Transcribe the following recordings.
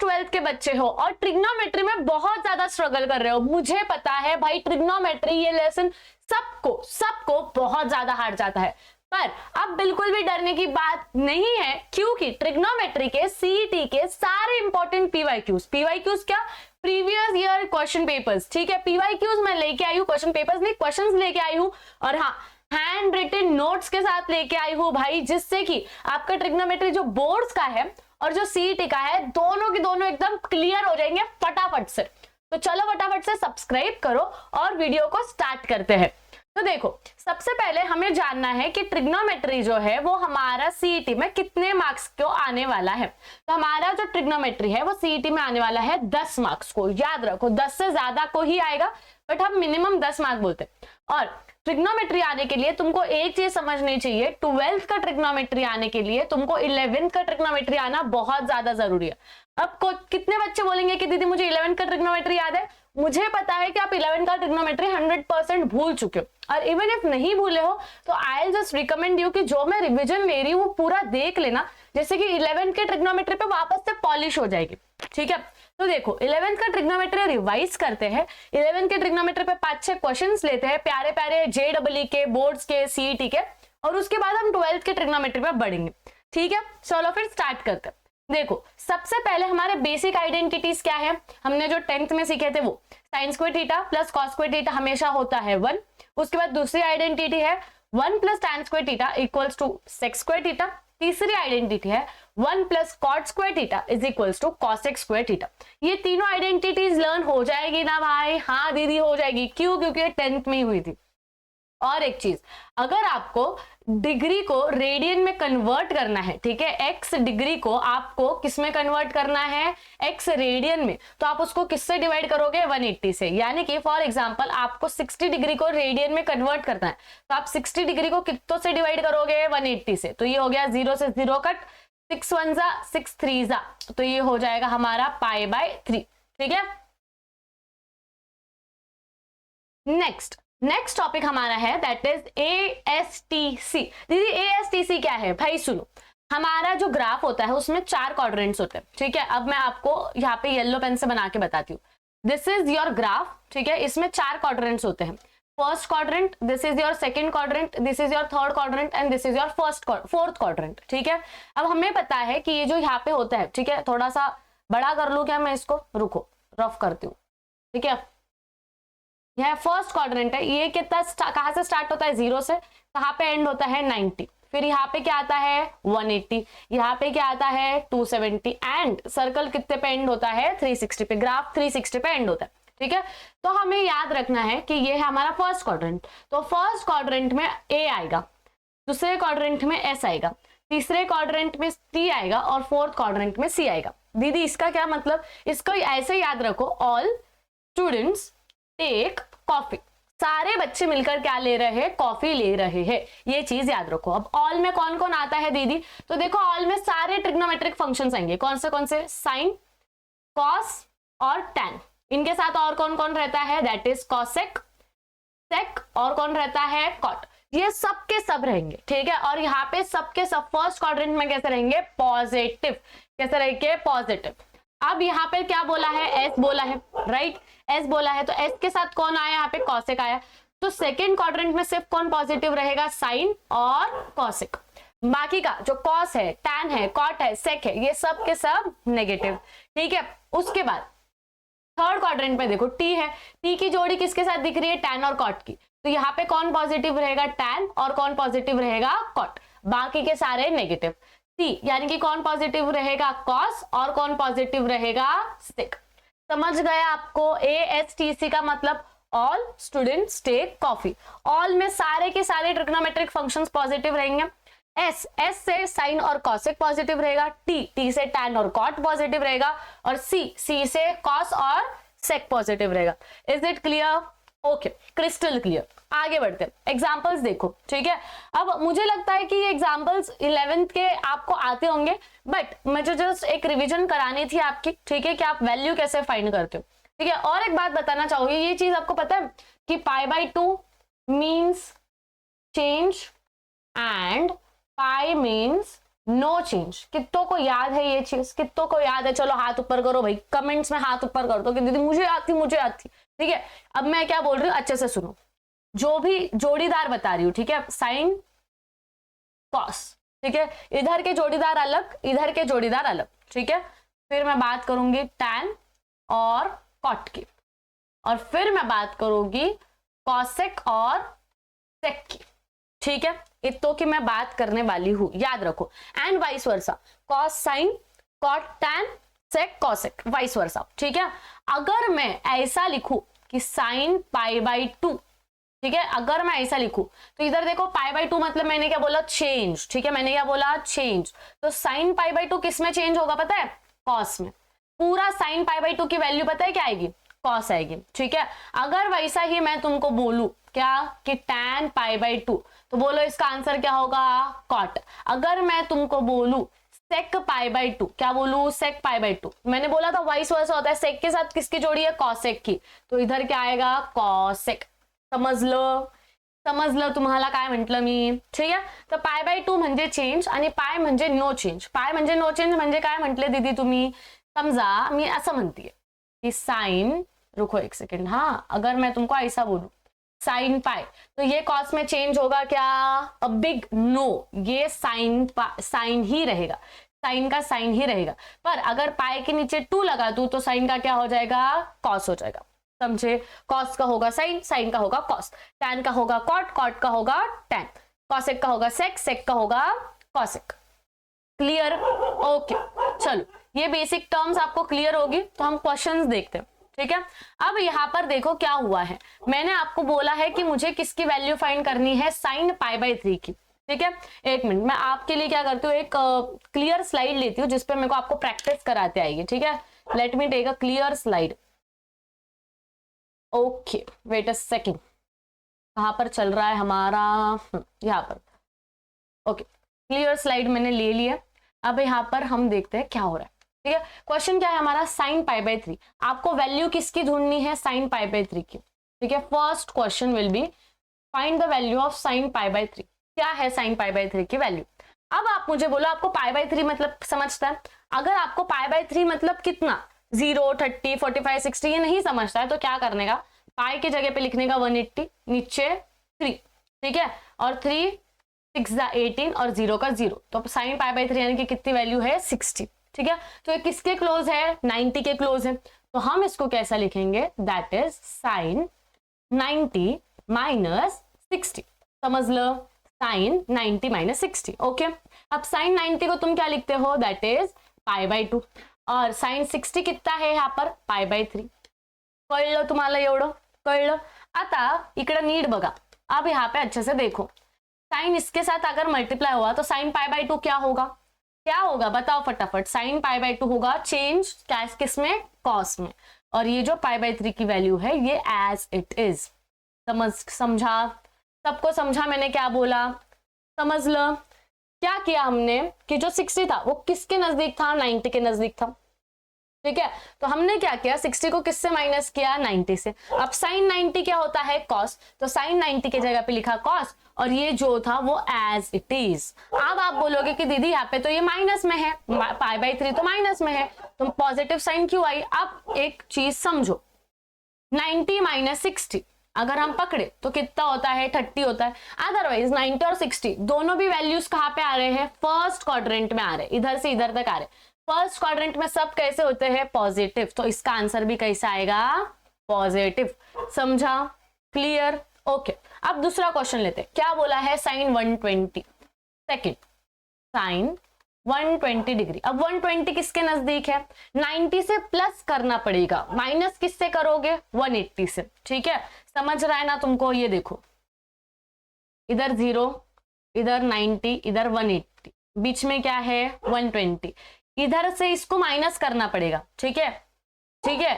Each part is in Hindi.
ट्वेल्थ के बच्चे हो और ट्रिग्नोमेट्री में बहुत ज्यादा स्ट्रगल कर रहे हो, मुझे पता है भाई ट्रिग्नोमेट्री ये लेसन सबको सबको बहुत ज्यादा हार्ड जाता है, पर अब बिल्कुल भी डरने की बात नहीं है, क्योंकि ट्रिग्नोमेट्री के सीईटी के सारे इंपॉर्टेंट पीवाईक्यूज क्या, प्रीवियस ईयर क्वेश्चन पेपर्स, ठीक है, पीवाईक्यूज मैं लेके आई हूँ, क्वेश्चन पेपर्स नहीं क्वेश्चंस लेके आई हूँ, और हाँ हैंड रिटन नोट्स के साथ लेके आई हूँ भाई, जिससे कि आपका ट्रिग्नोमेट्री जो बोर्ड्स का है और जो सीईटी का है दोनों के दोनों एकदम क्लियर हो जाएंगे फटाफट से। तो चलो फटाफट से सब्सक्राइब करो और वीडियो को स्टार्ट करते हैं। तो देखो सबसे पहले हमें जानना है कि ट्रिग्नोमेट्री जो है वो हमारा सीईटी में कितने मार्क्स को आने वाला है। तो हमारा जो ट्रिग्नोमेट्री है वो सीईटी में आने वाला है 10 मार्क्स को, याद रखो 10 से ज्यादा को ही आएगा, बट हम मिनिमम 10 मार्क बोलते हैं। और ट्रिग्नोमेट्री आने के लिए तुमको एक चीज समझनी चाहिए, 12th का ट्रिग्नोमेट्री आने के लिए तुमको 11th का ट्रिग्नोमेट्री आना बहुत ज्यादा जरूरी है। अब कितने बच्चे बोलेंगे कि दीदी मुझे 11th का ट्रिग्नोमेट्री याद है, मुझे पता है कि आप 11th का ट्रिग्नोमेट्री 100% भूल चुके हो, और इवन इफ नहीं भूले हो तो आई विल जस्ट रिकमेंड यू कि जो मैं रिवीजन ले रही हूँ वो पूरा देख लेना, जैसे कि 11th के ट्रिग्नोमेट्री पे वापस से पॉलिश हो जाएगी, ठीक है। तो देखो 11th का ट्रिग्नोमेट्री रिवाइज करते हैं, 11th के ट्रिग्नोमेट्री पे 5-6 क्वेश्चंस लेते हैं प्यारे प्यारे जेईई के, बोर्ड्स के, सीईटी के, और उसके बाद हम 12th के ट्रिग्नोमेट्री पे बढ़ेंगे, ठीक है। चलो फिर स्टार्ट करते हैं। देखो सबसे पहले हमारे बेसिक आइडेंटिटीज क्या है, हमने जो 10th में सीखे थे वो sign square theta plus cos square theta हमेशा होता है 1। उसके बाद दूसरी आइडेंटिटी है 1 plus tan square theta equals to sec square theta. तीसरी आइडेंटिटी है 1 plus cot square theta is equals to cosec square theta. ये तीनों आइडेंटिटीज लर्न हो जाएगी ना भाई? हाँ दीदी हो जाएगी, क्यों? क्योंकि ये 10th में ही हुई थी। और एक चीज, अगर आपको डिग्री को रेडियन में कन्वर्ट करना है, ठीक है, एक्स डिग्री को आपको किस में कन्वर्ट करना है? एक्स रेडियन में, तो आप उसको किससे डिवाइड करोगे? 180 से। यानी कि फॉर एग्जांपल आपको 60 डिग्री को रेडियन में कन्वर्ट करना है, तो आप 60 डिग्री को कितनों से डिवाइड करोगे? 180 से। तो ये हो गया 0 से 0 कट, 6 1 जा 6 3 जा, तो ये हो जाएगा हमारा π/3, ठीक है। नेक्स्ट टॉपिक हमारा है दैट इज ASTC। दीदी ASTC क्या है? भाई सुनो, हमारा जो ग्राफ होता है उसमें 4 क्वाड्रेंट्स होते हैं, ठीक है। अब मैं आपको यहाँ पे येलो पेन से बना के बताती हूँ। दिस इज योर ग्राफ, ठीक है, इसमें 4 क्वाड्रेंट्स होते हैं। First quadrant, this is your second quadrant, this is your third quadrant and this is your fourth quadrant, ठीक है। अब हमें पता है कि ये जो यहाँ पे होता है, ठीक है, थोड़ा सा बड़ा कर लूं क्या मैं इसको? रुको, रफ करती हूँ, ठीक है। यह फर्स्ट क्वाड्रेंट है, ये कितना कहां से स्टार्ट होता है? 0 से, कहां पे एंड होता है? 90। फिर यहाँ पे क्या आता है? 180। यहाँ पे क्या आता है? 270। एंड सर्कल कितने पे एंड होता है? 360 पे। ग्राफ 360 पे एंड होता है, ठीक है। तो हमें याद रखना है कि ये है हमारा फर्स्ट क्वाड्रेंट, तो फर्स्ट क्वाड्रेंट में A आएगा, दूसरे क्वाड्रेंट में S आएगा, तीसरे क्वाड्रेंट में T आएगा और फोर्थ क्वाड्रेंट में C आएगा। दीदी इसका क्या मतलब? इसको ऐसे याद रखो, ऑल स्टूडेंट्स टेक कॉफी। सारे बच्चे मिलकर क्या ले रहे हैं? कॉफी ले रहे हैं, ये चीज याद रखो। अब ऑल में कौन कौन आता है दीदी? तो देखो ऑल में सारे ट्रिग्नोमेट्रिक फंक्शंस आएंगे। कौन से? साइन, कॉस और टैन। इनके साथ और कौन कौन रहता है? दैट इज कॉसेक, सेक, और कौन रहता है? कॉट। ये सब के सब रहेंगे, ठीक है। और यहाँ पे सबके सब फर्स्ट क्वाड्रेंट में कैसे रहेंगे? पॉजिटिव। कैसे रहेंगे? पॉजिटिव। अब यहाँ पे क्या बोला है? एस बोला है, राइट, एस बोला है, तो एस के साथ कौन आया? यहाँ पे कॉसेक आया। तो सेकेंड क्वाड्रेंट में सिर्फ कौन पॉजिटिव रहेगा? साइन और कॉसेक। बाकी का जो कॉस है, टैन है, कॉट है, सेक है, ये सब के सब नेगेटिव, ठीक है। उसके बाद थर्ड क्वाड्रेंट में देखो टी है, टी की जोड़ी किसके साथ दिख रही है? टैन और कॉट की। तो यहाँ पे कौन पॉजिटिव रहेगा? टैन, और कौन पॉजिटिव रहेगा? कॉट। बाकी के सारे नेगेटिव। सी यानी कि कौन पॉजिटिव रहेगा? कॉस, और कौन पॉजिटिव रहेगा? सेक। समझ गया आपको? ASTC का मतलब all students take coffee. All में सारे के सारे ट्रिग्नोमेट्रिक फंक्शंस पॉजिटिव रहेंगे। एस से साइन और कॉसेक पॉजिटिव रहेगा। टी से टैन और कॉट पॉजिटिव रहेगा। और सी से कॉस और सेक पॉजिटिव रहेगा। Is it clear? Okay, crystal clear. आगे बढ़ते हैं, एग्जाम्पल्स देखो, ठीक है। अब मुझे लगता है कि ये एग्जाम्पल्स 11th के आपको आते होंगे, बट मुझे जस्ट एक रिवीजन करानी थी आपकी, ठीक है, कि आप वैल्यू कैसे फाइंड करते हो, ठीक है। और एक बात बताना चाहूंगी, ये चीज आपको पता है कि π/2 means change and pi means no change. कितनों को याद है ये चीज? कितनों को याद है? चलो हाथ ऊपर करो भाई, कमेंट्स में हाथ ऊपर कर दो कि दीदी मुझे आती, मुझे आती। ठीक है, अब मैं क्या बोल रही हूँ अच्छे से सुनो, जो भी जोड़ीदार बता रही हूँ, ठीक है, साइन कॉस, ठीक है, इधर के जोड़ीदार अलग, इधर के जोड़ीदार अलग, ठीक है। फिर मैं बात करूंगी टैन और कॉट की, और फिर मैं बात करूंगी कॉसेक और सेक की, ठीक है। इतनों की मैं बात करने वाली हूं, याद रखो। And vice versa, cos sine, cot tan, sec cosec, vice versa, ठीक है। अगर मैं ऐसा लिखूं कि साइन पाई बाई 2, ठीक है, अगर मैं ऐसा लिखूं तो इधर देखो पाई बाई 2 मतलब मैंने क्या बोला? चेंज, ठीक है, मैंने क्या बोला? चेंज। तो साइन पाई बाई 2 किस में चेंज होगा पता है? कॉस में। पूरा साइन पाई बाई 2 की वैल्यू पता है क्या आएगी? कॉस आएगी, ठीक है। अगर वैसा ही मैं तुमको बोलूं क्या कि टैन पाई बाई 2, तो बोलो इसका आंसर क्या होगा? कॉट। अगर मैं तुमको बोलूं सेक पाई बाई 2, क्या बोलूं? सेक पाई बाई 2। मैंने बोला था वाइस वर्सा होता है, सेक के साथ किसकी जोड़ी है? कॉसेक की, तो इधर क्या आएगा? कॉसेक। समजलं तुम्हाला काय म्हटलं मी, ठीक आहे। तर पाय बाय 2 म्हणजे चेंज आणि पाय म्हणजे नो चेंज। पाय म्हणजे नो चेंज म्हणजे काय म्हटले दीदी तुम्ही? समजा मी असं म्हणतीये कि साइन, रुको एक सेकेंड, हाँ, अगर मैं तुमको ऐसा बोलूं साइन पाई, तो ये कॉस में चेंज होगा क्या? अ बिग नो, ये साइन ही रहेगा, साइन का साइन ही रहेगा। पर अगर पाई के नीचे 2 लगा दूं तो साइन का क्या हो जाएगा? कॉस हो जाएगा, समझे? कॉस का होगा साइन, साइन का होगा कॉस, टैन का होगा कॉट, कॉट का होगा टैन, कॉसेक का होगा सेक, सेक का होगा कॉसेक। क्लियर? ओके, चलो ये बेसिक टर्म्स आपको क्लियर होगी। तो हम क्वेश्चंस देखते हैं, ठीक है। अब यहां पर देखो क्या हुआ है, मैंने आपको बोला है कि मुझे किसकी वैल्यू फाइंड करनी है? साइन पाई बाई 3 की, ठीक है। एक मिनट, मैं आपके लिए क्या करती हूँ, एक क्लियर स्लाइड लेती हूँ जिसपे मेरे को आपको प्रैक्टिस कराते आएगी, ठीक है। Let me take a clear slide. Okay, wait a second, कहां पर चल रहा है हमारा? यहाँ पर। ओके, क्लियर स्लाइड मैंने ले लिया। अब यहाँ पर हम देखते हैं क्या हो रहा है, ठीक है। क्वेश्चन क्या है हमारा? Sine pi by 3। आपको वैल्यू किसकी ढूंढनी है? साइन पाई बाई 3 की, ठीक है। First question will be find the value of sine pi by 3। क्या है साइन पाई बाई 3 की वैल्यू? अब आप मुझे बोलो आपको पाई बाई 3 मतलब समझता है? अगर आपको पाई बाई 3 मतलब कितना, 0, 30, 45, 60 ये नहीं समझता है तो क्या करने का? पाई की जगह पे लिखने का 180, नीचे 3, ठीक है, और 3 6 18 और 0 का 0, तो साइन पाई बाई 3 यानी कि कितनी वैल्यू है? 60, ठीक है। तो ये किसके क्लोज है? 90 के क्लोज है। तो हम इसको कैसा लिखेंगे? That is sine 90 minus 60। समझ लो, साइन 90 माइनस 60, ओके। अब साइन 90 को तुम क्या लिखते हो? दैट इज पाई बाई 2, और साइन 60 कितना है यहाँ पर? Pi by 3। कळलं तुम्हाला? एवढं कळलं? आता इकडे नीट बघा, अब यहाँ पे अच्छे से देखो, साइन इसके साथ अगर मल्टीप्लाई हुआ तो साइन पाई बाई 2 क्या होगा? क्या होगा बताओ फटाफट? साइन पाई बाई 2 होगा चेंज किसमें? कॉस में। और ये जो पाई बाई 3 की वैल्यू है ये एज इट इज। समझा? सबको समझा मैंने क्या बोला? समझ लो क्या किया हमने कि जो 60 था वो किसके नजदीक था? 90 के नजदीक था, ठीक है। तो हमने क्या किया? 60 को किससे माइनस किया? 90 से। अब साइन 90 क्या होता है? कॉस, तो साइन 90 की जगह पे लिखा कॉस, और ये जो था वो एज इट इज। अब आप बोलोगे कि दीदी यहाँ पे तो ये माइनस में है, पाई बाई 3 तो माइनस में है, तो पॉजिटिव साइन क्यों आई? अब एक चीज समझो, 90 माइनस 60 अगर हम पकड़े तो कितना होता है? 30 होता है। अदरवाइज 90 और 60 दोनों भी वैल्यूज कहाँ पे आ रहे हैं? फर्स्ट क्वाड्रेंट में आ रहे हैं, इधर से इधर तक आ रहे हैं। फर्स्ट क्वाड्रेंट में सब कैसे होते हैं? पॉजिटिव, तो इसका आंसर भी कैसा आएगा? पॉजिटिव। समझा? क्लियर? ओके, अब दूसरा क्वेश्चन लेते हैं। क्या बोला है? Sine 120 second, sine 120 degree. अब 120 किसके नजदीक है? 90 से प्लस करना पड़ेगा, माइनस किससे करोगे? 180 से, ठीक है। समझ रहा है ना तुमको? ये देखो, इधर 0, इधर 90, इधर 180, बीच में क्या है? 120। इधर से इसको माइनस करना पड़ेगा, ठीक है, ठीक है।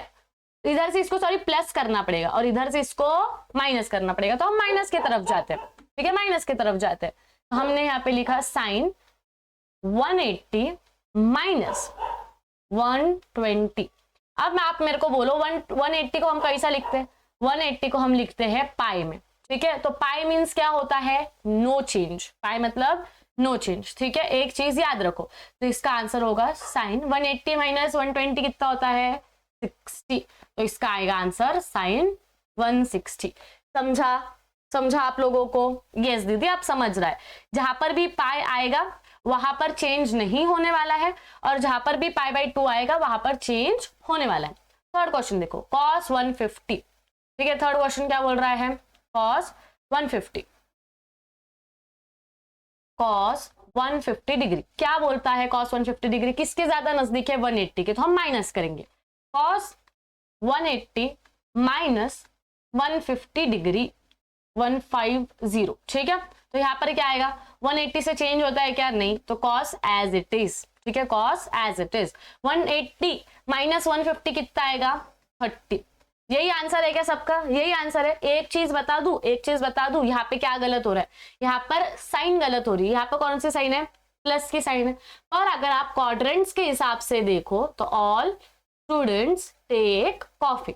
इधर से इसको सॉरी प्लस करना पड़ेगा और इधर से इसको माइनस करना पड़ेगा, तो हम माइनस की तरफ जाते हैं, ठीक है, माइनस की तरफ जाते हैं। तो हमने यहाँ पे लिखा साइन 180 माइनस 120। अब आप मेरे को बोलो 180 को हम कैसा लिखते हैं? 180 को हम लिखते हैं पाई में, ठीक है। तो पाई मीन्स क्या होता है? No change. पाई मतलब नो चेंज। ठीक है, एक चीज याद रखो, तो इसका आंसर होगा साइन 180 माइनस 120 कितना होता है 60, तो इसका आएगा आंसर साइन 160। समझा? समझा आप लोगों को? यस दीदी आप समझ रहा है, जहां पर भी पाई आएगा वहां पर चेंज नहीं होने वाला है, और जहां पर भी पाई बाई 2 आएगा वहां पर चेंज होने वाला है। थर्ड क्वेश्चन देखो, कॉस 150। ठीक है, थर्ड क्वेश्चन क्या बोल रहा है, कॉस 150, कॉस 150 डिग्री क्या बोलता है, कॉस 150 डिग्री किसके ज्यादा नजदीक है 180 के, तो हम माइनस करेंगे, कॉस 180 माइनस 150 डिग्री 150। ठीक है, तो यहां पर क्या आएगा, 180 से चेंज होता है क्या, नहीं, तो कॉस एज इट इज। ठीक है, cos as it is. 180 minus 150 कितना आएगा 30। यही आंसर है क्या सबका, यही आंसर है। एक चीज बता दूं, एक चीज बता दूं, यहाँ पे क्या गलत हो रहा है, यहाँ पर साइन गलत हो रही है। यहाँ पर कौन सी साइन है, प्लस की साइन है। और अगर आप क्वाड्रेंट्स के हिसाब से देखो तो ऑल स्टूडेंट्स टेक कॉफी,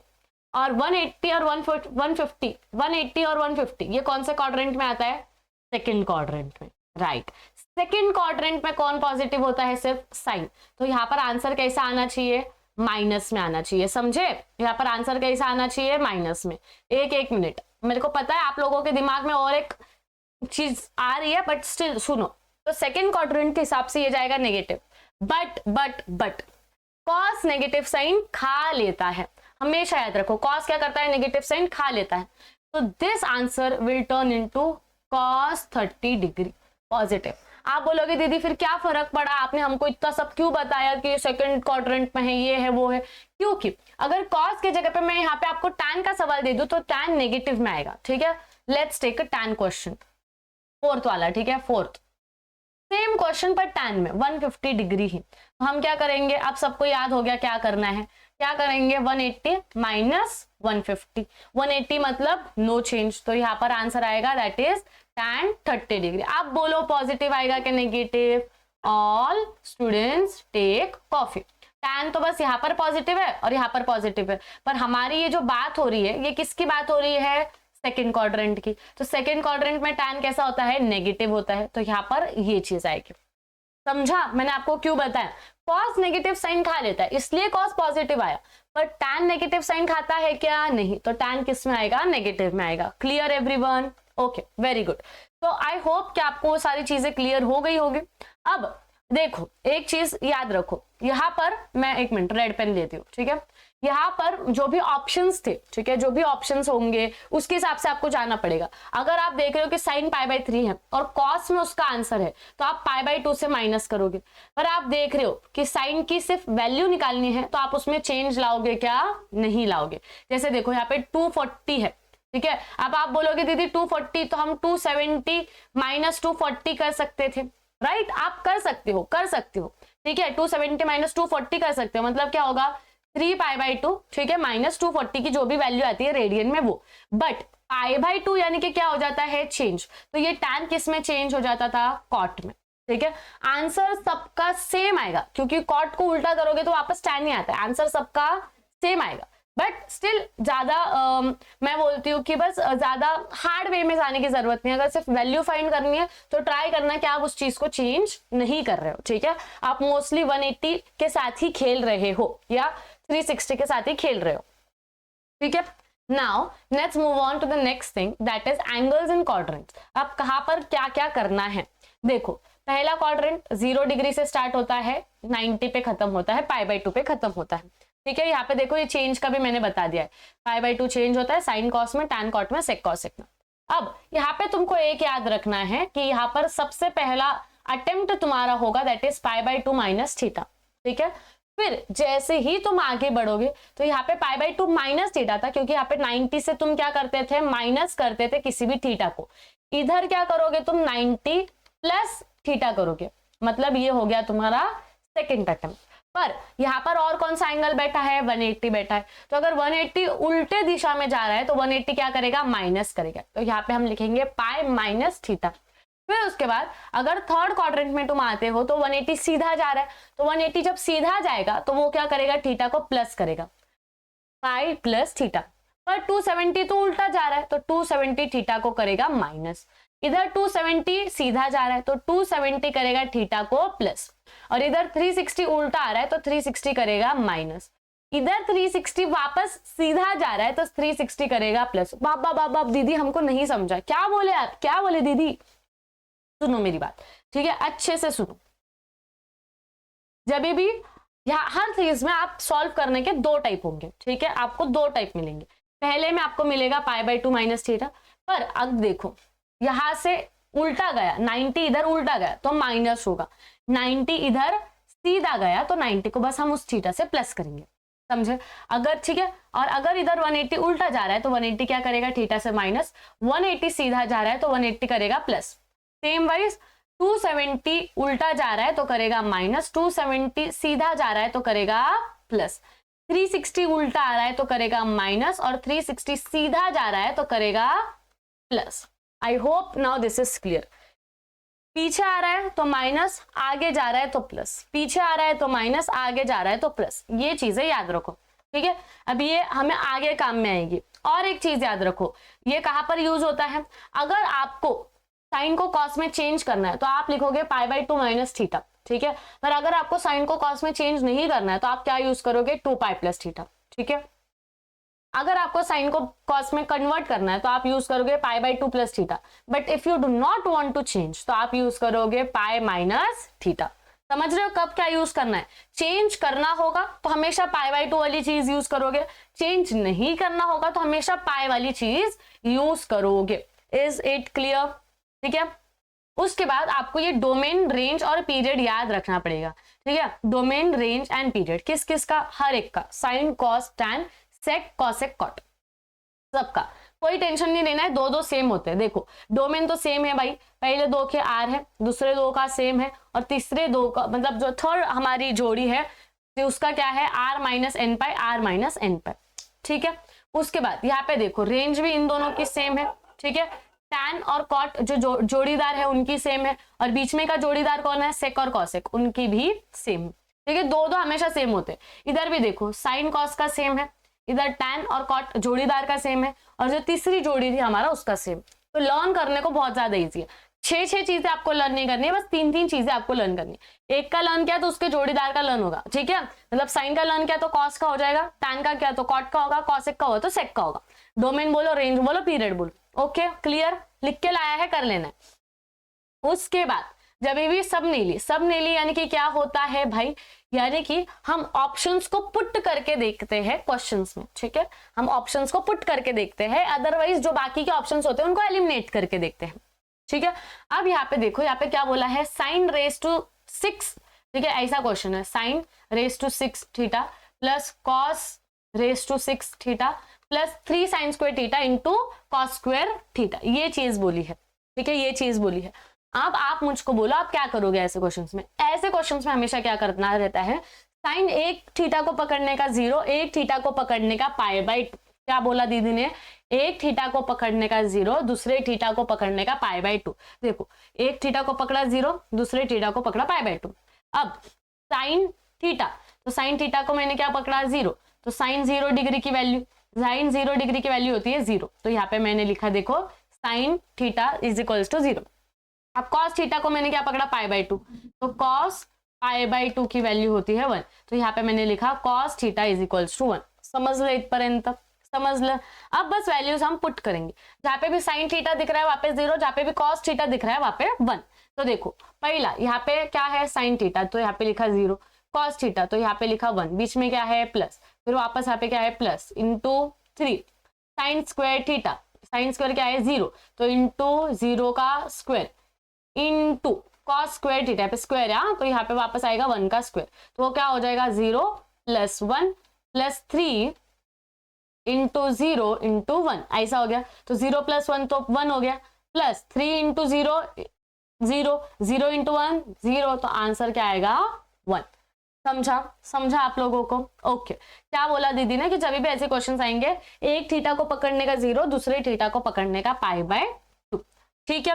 और 180 और 150, 180 और 150 ये कौन से क्वाड्रेंट में आता है, सेकंड क्वाड्रेंट में, राइट। सेकंड क्वाड्रेंट में कौन पॉजिटिव होता है, सिर्फ साइन। तो यहाँ पर आंसर कैसा आना चाहिए, माइनस में आना चाहिए, समझे? यहाँ पर आंसर कैसा आना चाहिए, माइनस में। एक मिनट, मेरे को पता है आप लोगों के दिमाग में और एक चीज आ रही है, बट स्टिल सुनो। तो सेकंड क्वाड्रेंट के हिसाब से ये जाएगा negative, but cos negative sine खा लेता है, हमेशा याद रखो, कॉस क्या करता है, नेगेटिव साइन खा लेता है। तो this answer will turn into cos 30 degree positive. आप बोलोगे दीदी फिर क्या फर्क पड़ा, आपने हमको इतना सब क्यों बताया कि सेकंड क्वाड्रेंट में है, ये है वो है, क्योंकि अगर कॉस के जगह पे मैं यहाँ पे आपको टैन का सवाल दे दूं तो टैन नेगेटिव में आएगा। ठीक है, let's take a tan question, fourth वाला। ठीक है, फोर्थ सेम क्वेश्चन पर टैन में 150 डिग्री ही। तो हम क्या करेंगे, आप सबको याद हो गया क्या करना है, क्या करेंगे, 180 माइनस 150, 180 मतलब नो चेंज, तो यहाँ पर आंसर आएगा दैट इज tan 30 डिग्री। आप बोलो पॉजिटिव आएगा कि negative, all students take coffee. tan तो बस यहाँ पर पॉजिटिव है और यहाँ पर पॉजिटिव है, पर हमारी ये जो बात हो रही है ये किसकी बात हो रही है, सेकेंड क्वाड्रेंट की। तो सेकेंड क्वाड्रेंट में tan कैसा होता है, नेगेटिव होता है, तो यहाँ पर ये चीज आएगी। समझा मैंने आपको क्यों बताया, कॉस नेगेटिव साइन खा लेता है इसलिए कॉस पॉजिटिव आया, पर tan नेगेटिव साइन खाता है क्या, नहीं, तो tan किस में आएगा, नेगेटिव में आएगा। Clear everyone? Okay, very good. तो आई होप कि आपको वो सारी चीजें क्लियर हो गई होगी। अब देखो एक चीज याद रखो, यहाँ पर मैं एक मिनट रेड पेन लेती हूँ। ठीक है, यहाँ पर जो भी ऑप्शंस थे, ठीक है, जो भी ऑप्शंस होंगे उसके हिसाब से आपको जाना पड़ेगा। अगर आप देख रहे हो कि साइन पाई बाई 3 है और कॉस में उसका आंसर है तो आप पाई बाई 2 से माइनस करोगे। पर आप देख रहे हो कि साइन की सिर्फ वैल्यू निकालनी है तो आप उसमें चेंज लाओगे क्या, नहीं लाओगे। जैसे देखो यहाँ पे 240 है, ठीक है, अब आप बोलोगे दीदी 240, तो हम 270 माइनस 240 कर सकते थे, राइट। आप कर सकते हो, कर सकते हो, ठीक है, 270 माइनस 240 कर सकते हो, मतलब क्या होगा 3 पाई बाई 2, ठीक है, माइनस 240 की जो भी वैल्यू आती है रेडियन में वो, बट पाई बाई 2 यानी कि क्या हो जाता है, चेंज। तो ये टैन किस में चेंज हो जाता था, कॉट में। ठीक है, आंसर सबका सेम आएगा, क्योंकि कॉट को उल्टा करोगे तो वापस टैन ही आता है, आंसर सबका सेम आएगा। बट स्टिल ज्यादा मैं बोलती हूँ कि बस ज्यादा हार्ड वे में जाने की जरूरत नहीं है। अगर सिर्फ वैल्यू फाइंड करनी है तो ट्राई करना कि आप उस चीज को चेंज नहीं कर रहे हो। ठीक है, आप मोस्टली 180 के साथ ही खेल रहे हो या 360 के साथ ही खेल रहे हो। ठीक है, now let's move on to the next thing that is angles in quadrants. अब कहां पर क्या क्या करना है, देखो पहला क्वाड्रेंट 0 डिग्री से स्टार्ट होता है, 90 पे खत्म होता है, पाई बाई 2 पे खत्म होता है। ठीक है, यहाँ पे देखो ये चेंज का भी मैंने बता दिया है, पाई बाई 2 चेंज होता है साइन कॉस में, टैन कॉट में, सेक कॉस सेक में। अब यहाँ पे तुमको एक याद रखना है कि यहाँ पर सबसे पहला अटेम्प्ट तुम्हारा होगा that is pi by 2 minus theta. ठीक है, फिर जैसे ही तुम आगे बढ़ोगे तो यहाँ पे पाई बाई 2 माइनस थीटा था, क्योंकि यहाँ पे 90 से तुम क्या करते थे, माइनस करते थे किसी भी थीटा को। इधर क्या करोगे तुम, 90 प्लस थीटा करोगे, मतलब ये हो गया तुम्हारा सेकेंड अटेम्प्ट। पर यहाँ पर और कौन सा एंगल बैठा है, 180 बैठा है। तो अगर 180 उल्टे दिशा में जा रहा है तो 180 क्या करेगा, माइनस करेगा। तो यहाँ पे हम लिखेंगे पाई माइनस थीटा। फिर उसके बाद अगर थर्ड क्वाड्रेंट में तुम आते हो तो 180 सीधा जा रहा है, तो 180 जब सीधा जाएगा तो वो क्या करेगा, थीटा को प्लस करेगा, पाई प्लस थीटा। पर 270 तो उल्टा जा रहा है तो 270 थीटा को करेगा माइनस। इधर 270 सीधा जा रहा है तो 270 करेगा थीटा को प्लस, और इधर 360 उल्टा आ रहा है तो 360 करेगा माइनस, इधर 360 वापस सीधा जा रहा है तो 360 करेगा प्लस। बाबा बाबा दीदी हमको नहीं समझा, क्या बोले आप, क्या बोले दीदी? सुनो मेरी बात, ठीक है, अच्छे से सुनो। जब भी यहाँ हर चीज में आप सॉल्व करने के दो टाइप होंगे, ठीक है, आपको दो टाइप मिलेंगे। पहले में आपको मिलेगा π/2 माइनस थीटा, पर अब देखो यहां से उल्टा गया, 90 इधर उल्टा गया तो माइनस होगा, 90 इधर सीधा गया तो 90 को बस हम उस थीटा से प्लस करेंगे, समझे? अगर ठीक है, और अगर इधर 180 उल्टा जा रहा है तो 180 क्या करेगा, थीटा से माइनस, 180 सीधा जा रहा है तो 180 करेगा प्लस। सेम वाइज 270 उल्टा जा रहा है तो करेगा माइनस, 270 सीधा जा रहा है तो करेगा प्लस, 360 उल्टा आ रहा है तो करेगा माइनस, और 360 सीधा जा रहा है तो करेगा plus. I hope now this is clear. पीछे आ रहा है तो माइनस, आगे जा रहा है तो प्लस, पीछे आ रहा है तो माइनस, आगे जा रहा है तो प्लस, ये चीजें याद रखो, ठीक है? अब ये हमें आगे काम में आएगी। और एक चीज याद रखो, ये कहां पर यूज होता है? अगर आपको साइन को कॉस में चेंज करना है तो आप लिखोगे π/2 माइनस थीटा, ठीक है? पर अगर आपको साइन को कॉस में चेंज नहीं करना है तो आप क्या यूज करोगे, 2π प्लस थीटा, ठीक है? अगर आपको साइन को कॉस में कन्वर्ट करना है तो आप यूज करोगे π/2 plus theta, but if you do not want to change तो आप यूज करोगे π माइनस थीटा। समझ रहे हो कब क्या यूज करना है? चेंज करना होगा तो हमेशा π/2 वाली चीज यूज करोगे, चेंज नहीं करना होगा तो हमेशा π वाली चीज यूज करोगे। Is it clear? ठीक है, उसके बाद आपको ये डोमेन, रेंज और पीरियड याद रखना पड़ेगा, ठीक है? डोमेन, रेंज एंड पीरियड किस किस का? हर एक का, sign, cos, tan, sec, cosec, cot, सबका। कोई टेंशन नहीं लेना है, दो दो सेम होते हैं। देखो डोमेन तो सेम है भाई, पहले दो के आर है, दूसरे दो का सेम है, और तीसरे दो का मतलब जो थर्ड हमारी जोड़ी है तो उसका क्या है, R minus N pi, R minus N pi, ठीक है? उसके बाद यहाँ पे देखो रेंज भी इन दोनों की सेम है, ठीक है? टैन और कॉट जो जोड़ीदार है उनकी सेम है, और बीच में का जोड़ीदार कौन है, सेक और कॉसेक, उनकी भी सेम, ठीक है? दो दो हमेशा सेम होते हैं। इधर भी देखो साइन कॉस का सेम है, इधर टैन और कॉट जोड़ीदार का सेम है, और जो तीसरी जोड़ी थी हमारा उसका सेम। तो लर्न करने को बहुत ज्यादा इजी है। छह चीजें आपको लर्न नहीं करनी है, बस तीन चीजें आपको लर्न करनी है। एक का लर्न किया तो उसके जोड़ीदार का लर्न होगा, ठीक है? मतलब साइन का लर्न किया तो कॉस का हो जाएगा, टैन का किया तो कॉट का होगा, कॉसेक का होगा तो सेक का होगा। डोमेन बोलो, रेंज बोलो, पीरियड बोलो। Okay clear? लिख के लाया है, कर लेना है। उसके बाद जब भी सब नहीं ली यानी कि क्या होता है भाई, यानी कि हम ऑप्शंस को पुट करके देखते हैं क्वेश्चंस में, ठीक है? हम ऑप्शंस को पुट करके देखते हैं, अदरवाइज जो बाकी के ऑप्शंस होते हैं उनको एलिमिनेट करके देखते हैं, ठीक है? अब यहाँ पे देखो, यहाँ पे क्या बोला है, साइन रेज टू 6, ठीक है? ऐसा क्वेश्चन है, sine raise to 6 theta plus cos raise to 6 theta plus 3 sine square theta into cos square theta, ये चीज बोली है, ठीक है? ये चीज बोली है। अब आप मुझको बोलो आप क्या करोगे ऐसे क्वेश्चंस में? ऐसे क्वेश्चंस में हमेशा क्या करना रहता है, साइन एक थीटा को पकड़ने का 0, एक थीटा को पकड़ने का π/2। क्या बोला दीदी ने? एक थीटा को पकड़ने का 0, दूसरे थीटा को पकड़ने का π/2। देखो एक थीटा को पकड़ा 0, दूसरे थीटा को पकड़ा π/2। अब साइन थीटा, तो साइन थीटा को मैंने क्या पकड़ा 0, तो साइन 0 डिग्री की वैल्यू, साइन 0 डिग्री की वैल्यू होती है 0, तो यहाँ पे मैंने लिखा देखो sine theta is equals to 0। अब कॉस थीटा को मैंने क्या पकड़ा π/2, तो कॉस π/2 की वैल्यू होती है 1, तो यहाँ पे मैंने लिखा cos theta is equals to 1। समझ लो इतपर्यंत, समझ लो। अब बस वैल्यूज हम पुट करेंगे, जहाँ पे भी साइन थीटा दिख रहा है वहां पे 0, जहाँ पे भी कॉस थीटा दिख रहा है वहां पे 1। तो देखो पहला यहाँ पे क्या है, साइन थीटा, तो यहाँ पे लिखा 0, कॉस थीटा तो यहाँ पे लिखा 1, बीच में क्या है प्लस, फिर वापस यहाँ पे क्या है plus into 3, sine square theta, sine square क्या है 0, तो इंटू 0 का square into cos square theta पे स्क्वायर है, तो यहाँ पे वापस आएगा 1 का स्क्वायर, तो वो क्या हो जाएगा 0 प्लस 1 प्लस 3 इंटू 0 इंटू 1, ऐसा हो गया। तो 0 प्लस 1 तो 1 हो गया, प्लस 3 इंटू 0 0, 0 इंटू 1 0, तो आंसर क्या आएगा 1। समझा आप लोगों को? ओके। क्या बोला दीदी ने कि जब भी ऐसे क्वेश्चंस आएंगे, एक थीटा को पकड़ने का 0, दूसरे थीटा को पकड़ने का π/2, ठीक है?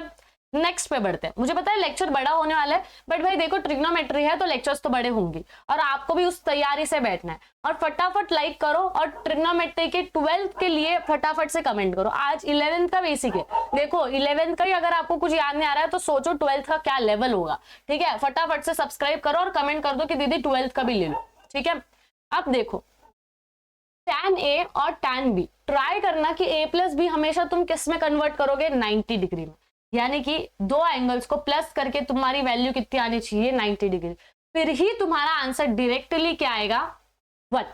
नेक्स्ट पे बढ़ते हैं। मुझे पता है लेक्चर बड़ा होने वाला है, बट भाई देखो ट्रिग्नोमेट्री है तो लेक्चर्स तो बड़े होंगे और आपको भी उस तैयारी से बैठना है। और फटाफट लाइक करो और ट्रिग्नोमेट्री के 12th के लिए फटाफट से कमेंट करो। आज 11th का बेसिक है, देखो 11th का ही अगर आपको कुछ याद नहीं आ रहा है तो सोचो 12th का क्या लेवल होगा। ठीक है, फटाफट से सब्सक्राइब करो और कमेंट कर दो कि दीदी 12th का भी ले लो। ठीक है, अब देखो tan A और tan B ट्राई करना कि A प्लस बी हमेशा तुम किस में कन्वर्ट करोगे, 90 डिग्री में। यानी कि दो एंगल्स को प्लस करके तुम्हारी वैल्यू कितनी आनी चाहिए, 90 डिग्री। फिर ही तुम्हारा आंसर डायरेक्टली क्या आएगा, 1।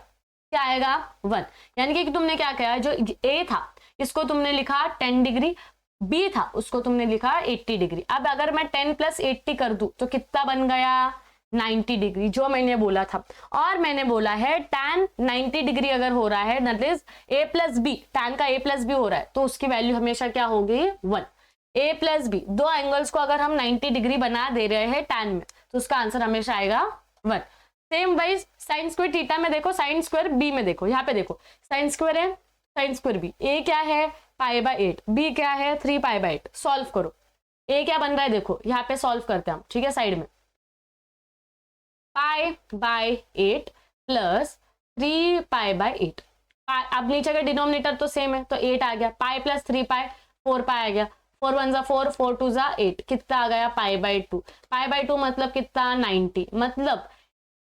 क्या आएगा, 1। यानी कि तुमने क्या किया, जो A था इसको तुमने लिखा 10 डिग्री, B था उसको तुमने लिखा 80 डिग्री। अब अगर मैं 10 + 80 कर दूं तो कितना बन गया, 90 डिग्री, जो मैंने बोला था। और मैंने बोला है tan 90 डिग्री अगर हो रहा है that is A + B, tan का A + B हो रहा है तो उसकी वैल्यू हमेशा क्या होगी, 1। A + B, दो एंगल्स को अगर हम 90 डिग्री बना दे रहे हैं tan में तो उसका आंसर हमेशा आएगा 1। Same wise sign square theta में देखो, साइन स्क्वायर B में देखो, यहाँ पे देखो साइन स्क्वायर है, साइन स्क्वायर B, A क्या है π/8, B क्या है 3π/8। सॉल्व करो, A क्या बन रहा है देखो, यहाँ पे सॉल्व करते हैं हम। ठीक है, साइड में π/8 + 3π/8। अब नीचे का डिनोमिनेटर तो सेम है तो 8 आ गया, पाई + 3π 4π आ गया, 4 1 = 4, 4 2 = 8, कितना आ गया π/2। π/2 मतलब कितना, 90। मतलब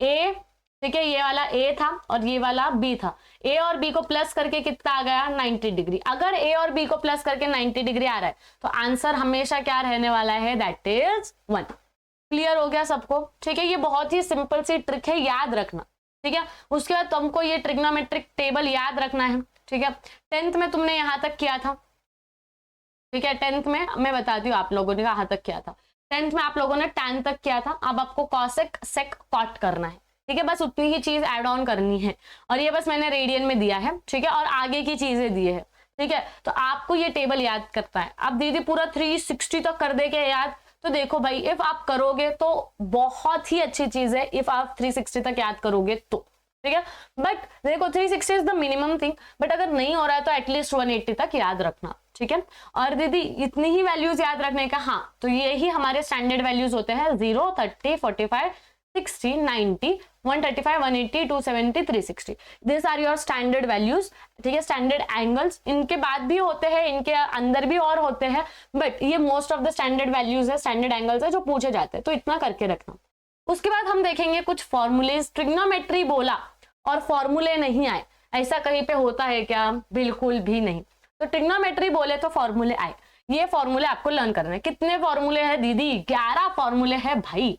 A, ठीक है, ये वाला A था और ये वाला B था, A और B को प्लस करके कितना आ गया, 90 डिग्री। अगर A और B को प्लस करके 90 डिग्री आ रहा है तो आंसर हमेशा क्या रहने वाला है, दैट इज 1। क्लियर हो गया सबको? ठीक है, ये बहुत ही सिंपल सी ट्रिक है, याद रखना। ठीक है, उसके बाद तुमको ये ट्रिग्नोमेट्रिक टेबल याद रखना है। ठीक है, 10th में तुमने यहां तक किया था। ठीक है, 10th में मैं बताती हूँ आप लोगों ने कहां तक किया था। 10th में आप लोगों ने tan तक किया था, अब आपको कॉसेक सेक कॉट करना है। ठीक है, बस उतनी ही चीज ऐड ऑन करनी है और ये बस मैंने रेडियन में दिया है। ठीक है, और आगे की चीजें दी है। ठीक है, तो आपको ये टेबल याद करता है। अब दीदी पूरा 360 तक कर दे के याद, तो देखो भाई इफ आप करोगे तो बहुत ही अच्छी चीज है, इफ आप 360 तक याद करोगे तो। ठीक है, बट देखो 360 is the minimum thing, but अगर नहीं हो रहा है तो एटलीस्ट 180 तक याद रखना। ठीक है, और दीदी इतनी ही वैल्यूज याद रखने का, हाँ तो ये ही हमारे स्टैंडर्ड वैल्यूज होते हैं, 0 30 45 60 90 135 180 270 360, this are your standard values. ठीक है, स्टैंडर्ड एंगल्स इनके बाद भी होते हैं, इनके अंदर भी और होते हैं, बट ये most of the standard values है, स्टैंडर्ड एंगल्स है जो पूछे जाते हैं, तो इतना करके रखना। उसके बाद हम देखेंगे कुछ फॉर्मूलेज। ट्रिग्नोमेट्री बोला और फॉर्मूले नहीं आए, ऐसा कहीं पे होता है क्या, बिल्कुल भी नहीं। तो ट्रिग्नोमेट्री बोले तो फॉर्मूले आए, ये फॉर्मूले आपको लर्न करना है। कितने फॉर्मूले हैं दीदी, 11 फॉर्मूले हैं भाई।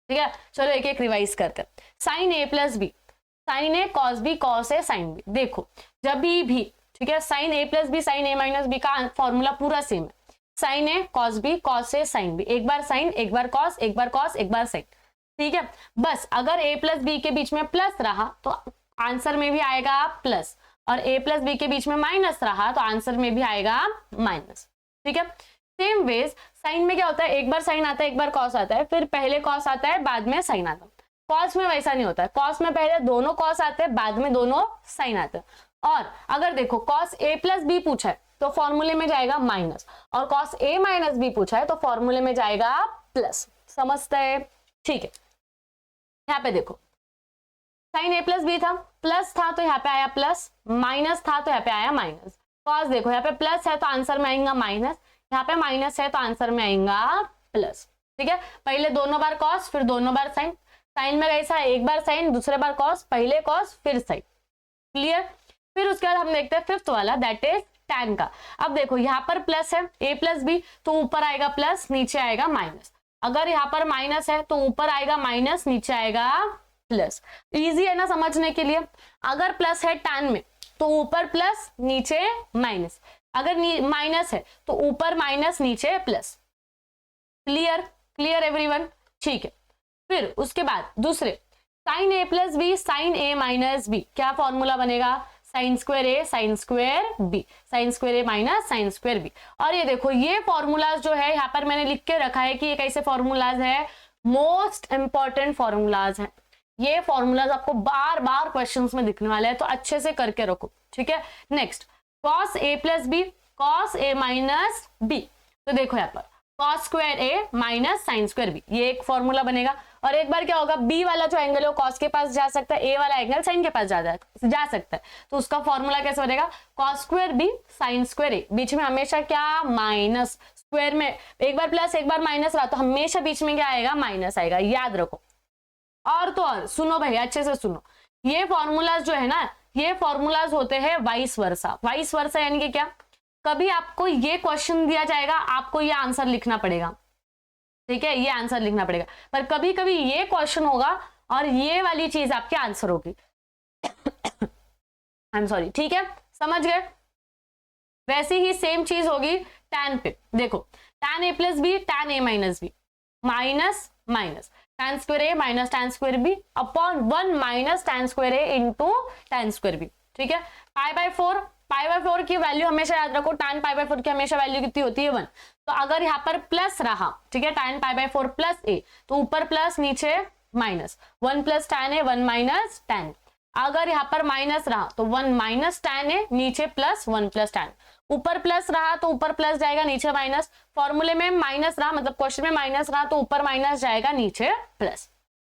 ठीक है, चलो एक एक रिवाइज करते हैं। Sine A + B, sine A cos B cos A sin B। देखो जब भी, ठीक है, sine A + B sine A - B का फॉर्मूला पूरा सेम है। Sine A cos B cos A sin B, एक बार साइन एक बार कॉस एक बार कॉस एक बार साइन। ठीक है, बस अगर A + B के बीच में प्लस रहा तो आंसर में भी आएगा प्लस, और A + B के बीच में माइनस रहा तो आंसर में भी आएगा माइनस। ठीक है, सेम वेज साइन में क्या होता है, एक बार साइन आता है एक बार कॉस आता है, फिर पहले कॉस आता है बाद में साइन आता है। कॉस में वैसा नहीं होता है, कॉस में पहले दोनों कॉस आते हैं बाद में दोनों साइन आते हैं। और अगर देखो कॉस A + B पूछा है तो फॉर्मूले में जाएगा माइनस, और कॉस A - B पूछा है तो फॉर्मूले में जाएगा प्लस। समझते हैं? ठीक है, यहाँ पे देखो साइन A + B था, प्लस था तो यहाँ पे आया प्लस, माइनस था तो यहाँ पे आया माइनस। कॉस देखो यहाँ पे प्लस है तो आंसर में आएगा माइनस, यहाँ पे माइनस है तो आंसर में आएगा प्लस। ठीक है, पहले दोनों बार कॉस फिर दोनों बार साइन। साइन में कैसा है, एक बार साइन दूसरे बार कॉस, पहले कॉस फिर साइन। क्लियर? फिर उसके बाद हम देखते हैं 5th वाला, दैट इज tan का। अब देखो यहाँ पर प्लस है A + B तो ऊपर आएगा प्लस नीचे आएगा माइनस, अगर यहाँ पर माइनस है तो ऊपर आएगा माइनस नीचे आएगा प्लस। इजी है ना समझने के लिए। अगर प्लस है tan में तो ऊपर प्लस नीचे माइनस, अगर माइनस है तो ऊपर माइनस नीचे प्लस। क्लियर? Clear everyone? ठीक है, फिर उसके बाद दूसरे sine A + B sine A - B, क्या फॉर्मूला बनेगा, sine square A sine square B, sine square A - sine square B। और ये देखो ये फॉर्मूलाज जो है यहाँ पर मैंने लिख के रखा है कि ये कैसे फॉर्मूलाज है, मोस्ट इंपॉर्टेंट फॉर्मूलाज है। ये फॉर्मूलाज आपको बार बार क्वेश्चंस में दिखने वाले हैं, तो अच्छे से करके रखो। ठीक है, next cos A + B cos A - B। तो देखो यहाँ पर कॉस स्क्वायर ए माइनस साइन स्क्वायर बी, ये एक फॉर्मूला बनेगा। और एक बार क्या होगा, बी वाला जो एंगल है वो कॉस के पास जा सकता है, ए वाला एंगल साइन के पास जा सकता है। तो उसका फॉर्मूला कैसे बनेगा, cos square B sine square A, बीच में हमेशा क्या माइनस, स्क्वायर में एक बार प्लस एक बार माइनस रहा तो हमेशा बीच में क्या आएगा, माइनस आएगा, याद रखो। और तो और सुनो भैया, अच्छे से सुनो, ये फॉर्मूलाज जो है ना, ये फॉर्मूलाज होते हैं वाइस वर्सा। वाइस वर्सा यानी कि क्या, कभी आपको ये क्वेश्चन दिया जाएगा, आपको ये आंसर लिखना पड़ेगा, ठीक है, ये आंसर लिखना पड़ेगा, पर कभी कभी ये क्वेश्चन होगा और ये वाली चीज आपके आंसर होगी। आई एम सॉरी, ठीक है, समझ गए। वैसे ही सेम चीज होगी tan पे, देखो tan a plus B tan a minus B, minus minus tan square A minus tan square B upon 1 minus tan square A into tan square B, ठीक है। पाई बाय 4 की वैल्यू हमेशा याद रखो, tan पाई बाय 4 की हमेशा वैल्यू कितनी होती है 1। तो अगर यहाँ पर प्लस रहा, ठीक है, tan पाई बाय 4 प्लस ए, तो ऊपर प्लस नीचे माइनस, 1 प्लस tan ए 1 माइनस tan। अगर यहाँ पर माइनस रहा तो 1 माइनस tan ए, नीचे प्लस 1 प्लस tan। ऊपर प्लस रहा तो ऊपर प्लस जाएगा, नीचे माइनस। फॉर्मूले में माइनस रहा, मतलब क्वेश्चन में माइनस रहा तो ऊपर माइनस जाएगा, नीचे प्लस।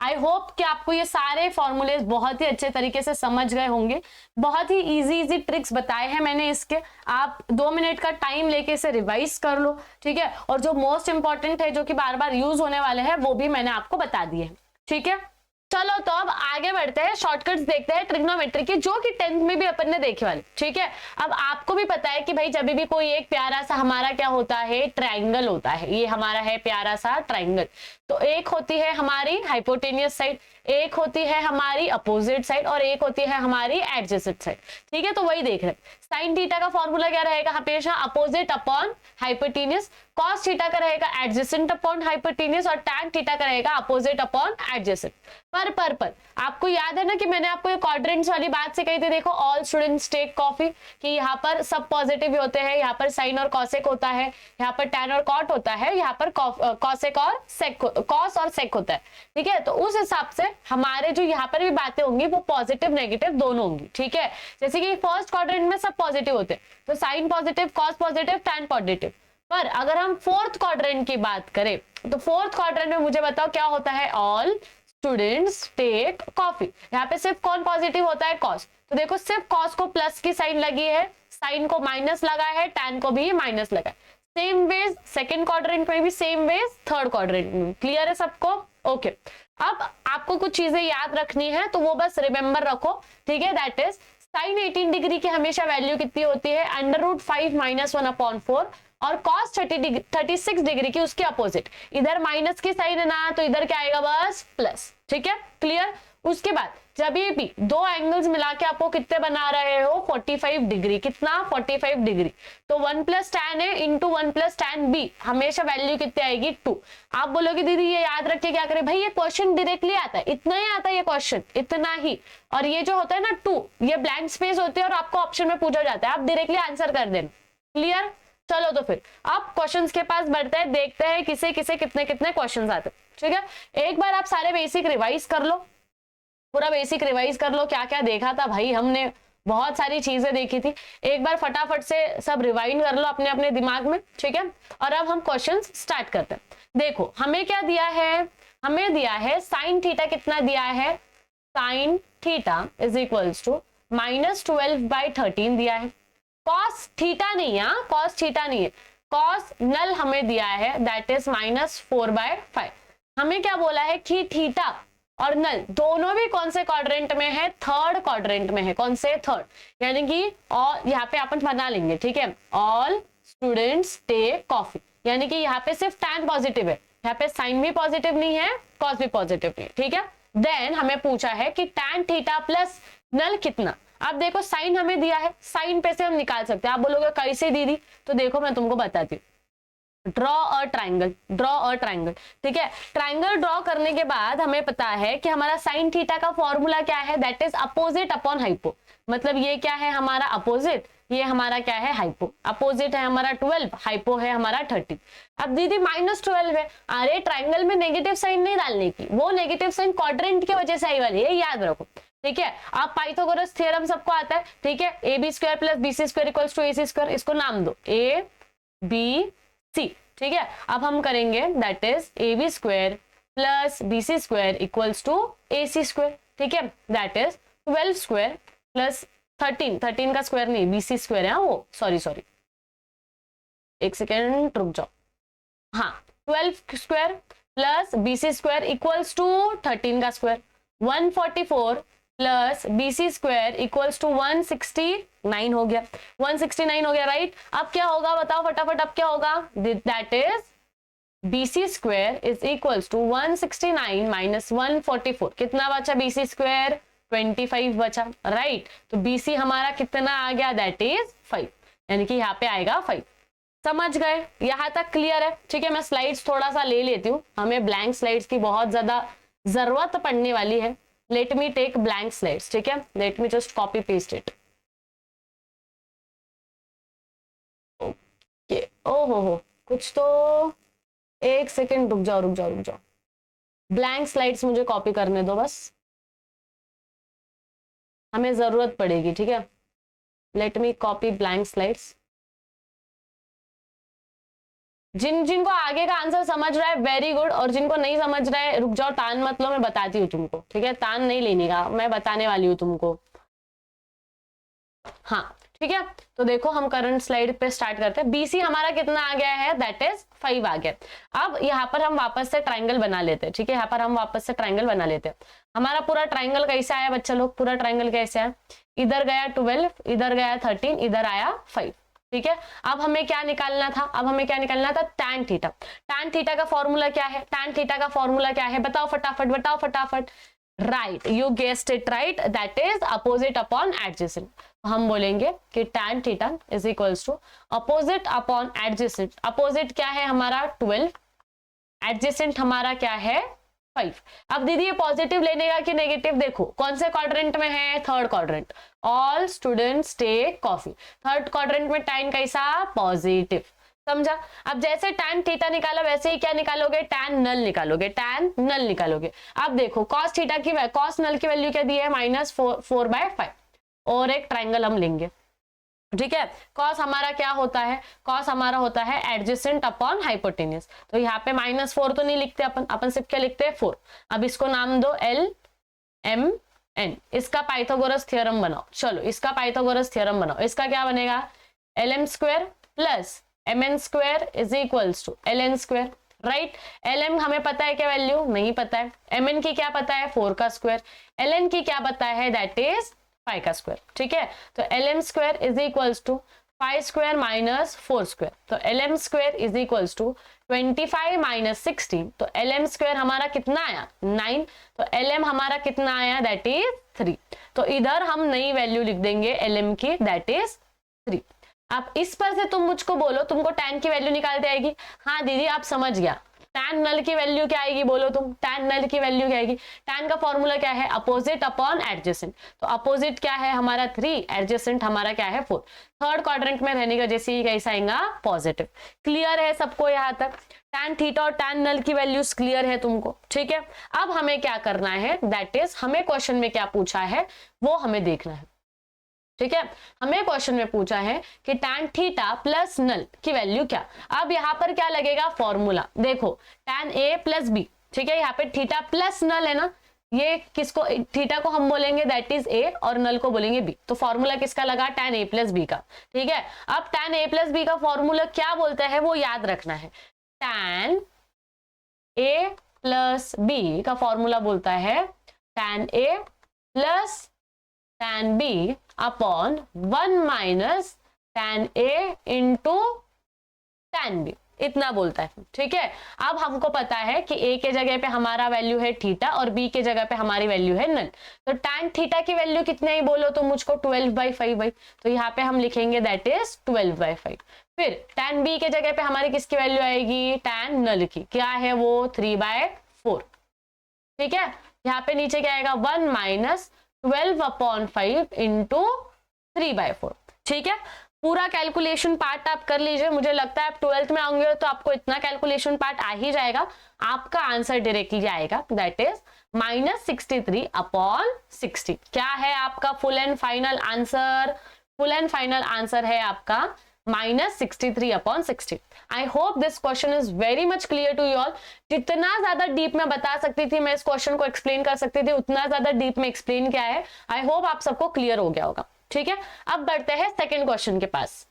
आई होप कि आपको ये सारे फॉर्मूले बहुत ही अच्छे तरीके से समझ गए होंगे। बहुत ही इजी ट्रिक्स बताए हैं मैंने इसके, आप 2 मिनट का टाइम लेके इसे रिवाइज कर लो, ठीक है। और जो मोस्ट इंपॉर्टेंट है, जो कि बार बार यूज होने वाले हैं, वो भी मैंने आपको बता दिए हैं, ठीक है। चलो तो अब आगे बढ़ते हैं, शॉर्टकट्स देखते हैं ट्रिग्नोमेट्री की, जो कि 10th में भी अपन ने देखे वाले, ठीक है। अब आपको भी पता है कि भाई जब भी कोई एक प्यारा सा हमारा क्या होता है, ट्रायंगल होता है, ये हमारा है प्यारा सा ट्रायंगल। तो एक होती है हमारी हाइपोटेनियस साइड, एक होती है हमारी अपोजिट साइड और एक होती है हमारी एडजेसेंट साइड, ठीक है। तो वही देख रहे हैं, साइन थीटा का फॉर्मूला क्या रहेगा, हमेशा opposite upon hypotenuse, cos theta का रहेगा एडजेसेंट अपॉन हाइपोटेनियस और टैन थीटा का रहेगा अपोजिट अपॉन एडजेसेंट। पर आपको याद है ना कि मैंने आपको ये क्वाड्रेंट्स वाली बात से कही थी, देखो ऑल स्टूडेंट्स टेक कॉफी, कि यहाँ पर सब पॉजिटिव होते हैं, यहाँ पर साइन और कॉसेक होता है, यहाँ पर टैन और कॉट होता है, यहाँ पर कॉसेक और सेक, कॉस और सेक होता है, ठीक है। तो उस हिसाब से हमारे जो यहाँ पर भी बातें होंगी वो पॉजिटिव नेगेटिव दोनों होंगी, ठीक है। जैसे कि फर्स्ट क्वाड्रेंट में सब पॉजिटिव होते हैं, तो sine positive, cos positive, tan positive. पर अगर हम फोर्थ क्वाड्रेंट की बात करें, तो फोर्थ क्वाड्रेंट में मुझे बताओ क्या होता है, ऑल स्टूडेंट्स टेक कॉफी। यहाँ पे सिर्फ कौन पॉजिटिव होता है, कॉस। तो देखो सिर्फ कॉस को प्लस की साइन लगी है, साइन को माइनस लगा है, टैन को भी माइनस लगा है। सेम वेज सेकंड क्वाड्रेंट में भी, सेम वेज थर्ड क्वाड्रेंट में। क्लियर है सबको, ओके। अब आपको कुछ चीजें याद रखनी है, तो वो बस रिमेंबर रखो, ठीक है। दैट इज साइन 18 डिग्री की हमेशा वैल्यू कितनी होती है, √5 - 1/4, और cos 36 डिग्री की उसके अपोजिट, इधर माइनस की साइन है ना, तो इधर क्या आएगा, बस प्लस, ठीक है, क्लियर। उसके बाद जब ये भी दो एंगल्स मिला के आपको कितने बना रहे हो, 45 डिग्री, कितना 45 डिग्री, तो 1 + tan A × 1 + tan B, हमेशा वैल्यू कितनी आएगी, 2। आप बोलोगे दीदी ये याद रख के क्या करें, भाई ये क्वेश्चन डायरेक्टली आता है, इतना ही आता है ये क्वेश्चन, इतना ही। और ये जो होता है ना 2, ये ब्लैंक स्पेस होते हैं और आपको ऑप्शन में पूछा जाता है, आप डायरेक्टली आंसर कर देना, क्लियर। चलो तो फिर आप क्वेश्चंस के पास बढ़ते हैं, देखते हैं किसे किसे कितने कितने क्वेश्चंस आते हैं, ठीक है। एक बार आप सारे बेसिक रिवाइज कर लो, पूरा बेसिक रिवाइज कर लो, क्या क्या देखा था भाई हमने, बहुत सारी चीजें देखी थी। एक बार फटाफट से सब रिवाइंड कर लो अपने अपने दिमाग में, ठीक है। और अब हम क्वेश्चंस स्टार्ट करते हैं। देखो हमें क्या दिया है, हमें दिया है साइन थीटा, कितना दिया है, sine theta is equals to -12/13 दिया है। कॉस थीटा नहीं है, कॉस थीटा नहीं है, कॉस नल हमें दिया है, दैट इज -4/5। हमें क्या बोला है कि थीटा और नल दोनों भी कौन से क्वाड्रेंट में है, थर्ड क्वाड्रेंट में है। कौन से, थर्ड, यानी कि और यहाँ पे अपन बना लेंगे, ठीक है, ऑल स्टूडेंट्स टेक कॉफी, यानी कि यहाँ पे सिर्फ टैन पॉजिटिव है, यहाँ पे साइन भी पॉजिटिव नहीं है, कॉस भी पॉजिटिव नहीं, ठीक है। देन हमें पूछा है कि टैन थीटा प्लस नल कितना। अब देखो साइन हमें दिया है, साइन पे से हम निकाल सकते हैं। आप बोलोगे कैसे दीदी, तो देखो मैं तुमको बताती हूँ। Draw a triangle, draw a triangle, ठीक है। ट्राइंगल ड्रॉ करने के बाद हमें पता है कि हमारा साइन थीटा का फॉर्मूला क्या है, that is opposite upon hypo. मतलब ये क्या है हमारा अपोजिट, ये हमारा क्या है हाइपो। अपोजिट है हमारा 12, हाइपो है हमारा 30। अब दीदी -12 है, अरे ट्राइंगल में नेगेटिव साइन नहीं डालने की, वो नेगेटिव साइन क्वाड्रेंट की वजह से आई वाली है, याद रखो, ठीक है। आप पाइथागोरस थ्योरम सबको आता है, ठीक है। AB² + BC² = AC², इसको नाम दो ABC, ठीक है, अब हम करेंगे that is AB square plus BC square equals to AC square. ठीक है, दैट इज 12 स्क्वायर प्लस 13 का स्क्वायर नहीं, BC स्क्वायर है वो, सॉरी एक सेकेंड रुक जाओ। हाँ, 12 square plus BC square equals to 13 का square, 144 plus BC square equals to 169 हो गया, 169 हो गया राइट। अब क्या होगा बताओ फटाफट, अब क्या होगा, that is BC square is equals to 169 minus 144, कितना बचा BC स्क्वायर, 25 बचा राइट। तो BC हमारा कितना आ गया, दैट इज 5, यानी कि यहाँ पे आएगा 5। समझ गए, यहां तक क्लियर है। ठीक है, मैं स्लाइड्स थोड़ा सा ले लेती हूँ, हमें ब्लैंक स्लाइड्स की बहुत ज्यादा जरूरत पड़ने वाली है। Let me take blank slides. ठीक है, let me just copy paste it. Okay, ओहो कुछ तो, एक सेकेंड रुक जाओ, ब्लैंक स्लाइड्स मुझे कॉपी करने दो बस, हमें जरूरत पड़ेगी। ठीक है, लेट मी कॉपी ब्लैंक स्लाइड्स। जिनको आगे का आंसर समझ रहा है वेरी गुड, और जिनको नहीं समझ रहा है रुक जाओ, तान मत लो, मैं बताती हूँ तुमको। ठीक है, तान नहीं लेने का, मैं बताने वाली हूँ तुमको। हाँ ठीक है, तो देखो हम करंट स्लाइड पे स्टार्ट करते हैं। BC हमारा कितना आ गया है, दैट इज 5 आ गया। अब यहाँ पर हम वापस से ट्राइंगल बना लेते हैं। ठीक है, यहाँ पर हम वापस से ट्राइंगल बना लेते हैं। हमारा पूरा ट्राइंगल कैसा आया बच्चा लोग, पूरा ट्राइंगल कैसे है, इधर गया 12, इधर गया 13, इधर आया 5। ठीक है, अब हमें क्या निकालना था, tan थीटा। tan थीटा का फॉर्मूला क्या है, बताओ फटाफट। Right, you guessed it right, that is opposite upon adjacent. हम बोलेंगे कि tan theta is equals to opposite upon adjacent. Opposite क्या है हमारा 12, एडजेसेंट हमारा क्या है 5। अब दीदी ये पॉजिटिव लेने का कि नेगेटिव, देखो कौन से क्वाड्रेंट में है, third quadrant. All students take coffee. Third quadrant में tan कैसा, पॉजिटिव। समझा। अब जैसे tan थीटा निकाला वैसे ही क्या निकालोगे, tan नल निकालोगे। अब देखो cos थीटा की, cos नल की वैल्यू क्या दी है, -4/5, और एक ट्राइंगल हम लेंगे। ठीक है, cos हमारा क्या होता है, cos हमारा होता है एडजेसेंट अपॉन हाइपोटेन्यूज। तो यहाँ पे -4 तो नहीं लिखते अपन सिर्फ क्या लिखते हैं 4। अब इसको नाम दो LMN। इसका पाइथागोरस थ्योरम बनाओ। चलो इसका पाइथागोरस थ्योरम बनाओ। इसका क्या बनेगा, LM square plus MN square is equals to LN square. Right, LM हमें पता है क्या वैल्यू, नहीं पता है। MN की क्या पता है, 4 का स्क्वायर। LN की क्या पता है, दैट इज 5 का स्क्वायर। ठीक है, तो LM square is equals to 5 square minus 4 square. तो LM square is equals to 25 minus 16। तो LM स्क्वायर हमारा कितना आया, 9। तो LM हमारा कितना आया, दैट इज 3। तो इधर हम नई वैल्यू लिख देंगे LM की, दैट इज 3। अब इस पर से तुम मुझको बोलो तुमको tan की वैल्यू निकालते आएगी। हाँ दीदी आप समझ गया, tan नल की वैल्यू क्या आएगी, बोलो तुम, tan नल की वैल्यू क्या आएगी। tan का फॉर्मूला क्या है, अपोजिट अपॉन एडजेसेंट। तो अपोजिट क्या है हमारा 3, एडजेसेंट हमारा क्या है 4। थर्ड क्वाड्रेंट में रहने का जैसे ही कैसा आएगा, पॉजिटिव। क्लियर है सबको यहाँ तक, tan थीटा और tan नल की वैल्यूज क्लियर है तुमको। ठीक है, अब हमें क्या करना है, दैट इज हमें क्वेश्चन में क्या पूछा है वो हमें देखना है। ठीक है, हमें क्वेश्चन में पूछा है कि tan थीटा प्लस नल की वैल्यू क्या। अब यहाँ पर क्या लगेगा, फॉर्मूला देखो, tan A प्लस बी। ठीक है, यहाँ पे थीटा प्लस नल है ना, ये किसको, थीटा को हम बोलेंगे दैट इज A और नल को बोलेंगे B। तो फॉर्मूला किसका लगा, tan A प्लस बी का। ठीक है, अब tan A प्लस बी का फॉर्मूला क्या बोलता है वो याद रखना है। tan A प्लस बी का फॉर्मूला बोलता है tan A plus tan B upon 1 minus tan A into tan B, इतना बोलता है। ठीक है, अब हमको पता है कि A के जगह पे हमारा वैल्यू है थीटा और B के जगह पे हमारी वैल्यू है नल। तो tan थीटा की वैल्यू कितनी आई बोलो तो मुझको 12/5 तो यहाँ पे हम लिखेंगे दैट इज 12/5। फिर tan B के जगह पे हमारी किसकी वैल्यू आएगी, tan नल की, क्या है वो 3/4। ठीक है, यहाँ पे नीचे क्या आएगा 1 माइनस 12/5 इंटू 3/4। ठीक है, पूरा कैलकुलेशन पार्ट आप कर लीजिए। मुझे लगता है आप 12th में आएंगे तो आपको इतना कैलकुलेशन पार्ट आ ही जाएगा। आपका आंसर डायरेक्टली आएगा दैट इज -63/60। क्या है आपका full and final answer, full and final answer है आपका -63/60। I hope this question is very much clear to you all. जितना ज्यादा डीप में बता सकती थी, मैं इस क्वेश्चन को एक्सप्लेन कर सकती थी, उतना ज्यादा डीप में एक्सप्लेन किया है। आई होप आप सबको क्लियर हो गया होगा। ठीक है, अब बढ़ते हैं सेकेंड क्वेश्चन के पास।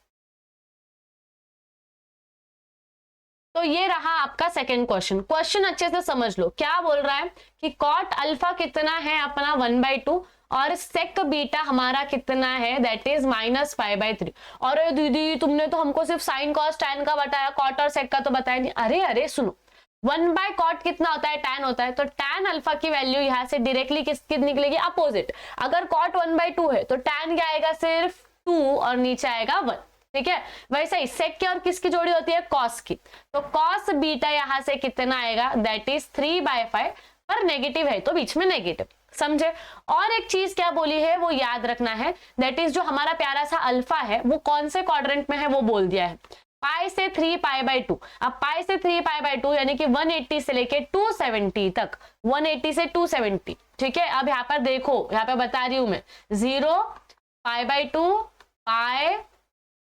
तो ये रहा आपका सेकेंड क्वेश्चन। क्वेश्चन अच्छे से समझ लो, क्या बोल रहा है कि कॉट अल्फा कितना है अपना 1/2 और सेक बीटा हमारा कितना है, दैट इज -5/3। और दीदी तुमने तो हमको सिर्फ साइन कॉस टैन का बताया, कॉट और सेक का तो बताया नहीं। अरे अरे सुनो, 1/cot कितना होता है, टैन होता है। तो टैन अल्फा की वैल्यू यहां से डायरेक्टली किसकी निकलेगी, अपोजिट। अगर कॉट 1/2 है तो टैन क्या आएगा, सिर्फ 2 और नीचे आएगा 1। ठीक है, वैसे ही सेक की और किसकी जोड़ी होती है, कॉस की। तो कॉस बीटा यहां से कितना आएगा, दैट इज 3/5, पर नेगेटिव है तो बीच में नेगेटिव, समझे। और एक चीज क्या बोली है वो याद रखना है, दैट इज जो हमारा प्यारा सा अल्फा है वो कौन से क्वाड्रेंट में है वो बोल दिया है, पाई से 3π/2। अब पाई से 3π/2 यानी कि 180 से लेके 270 तक, 180 से 270। ठीक है, अब यहाँ पर देखो, यहाँ पे बता रही हूं मैं, 0π/2 पाई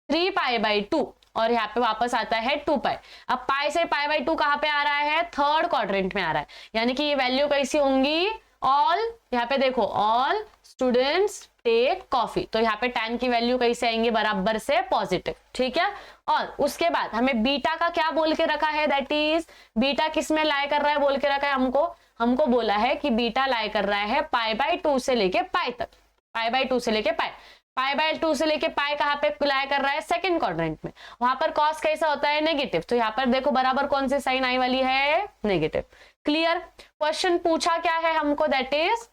3π/2 और यहाँ पे वापस आता है 2π। अब पाई से π/2 कहां पे आ रहा है, थर्ड क्वाड्रेंट में आ रहा है, यानी कि ये वैल्यू कैसी होंगी, ऑल, यहाँ पे देखो, ऑल स्टूडेंट्स टेक कॉफी। तो यहाँ पे टैन की वैल्यू कैसे आएंगे, बराबर से पॉजिटिव। ठीक है, और उसके बाद हमें बीटा का क्या बोल के रखा है, दैट इज बीटा किस में लाई कर रहा है, बोल के रखा है हमको बोला है कि बीटा लाई कर रहा है π/2 से लेके पाई तक, π/2 से लेके पाई, π/2 से लेके पाई कहां पे लाई कर रहा है, सेकंड क्वाड्रेंट में। वहां पर कॉस कैसा होता है, नेगेटिव। तो यहाँ पर देखो बराबर कौन सी साइन आई वाली है, नेगेटिव। क्लियर। क्वेश्चन पूछा क्या है हमको, that is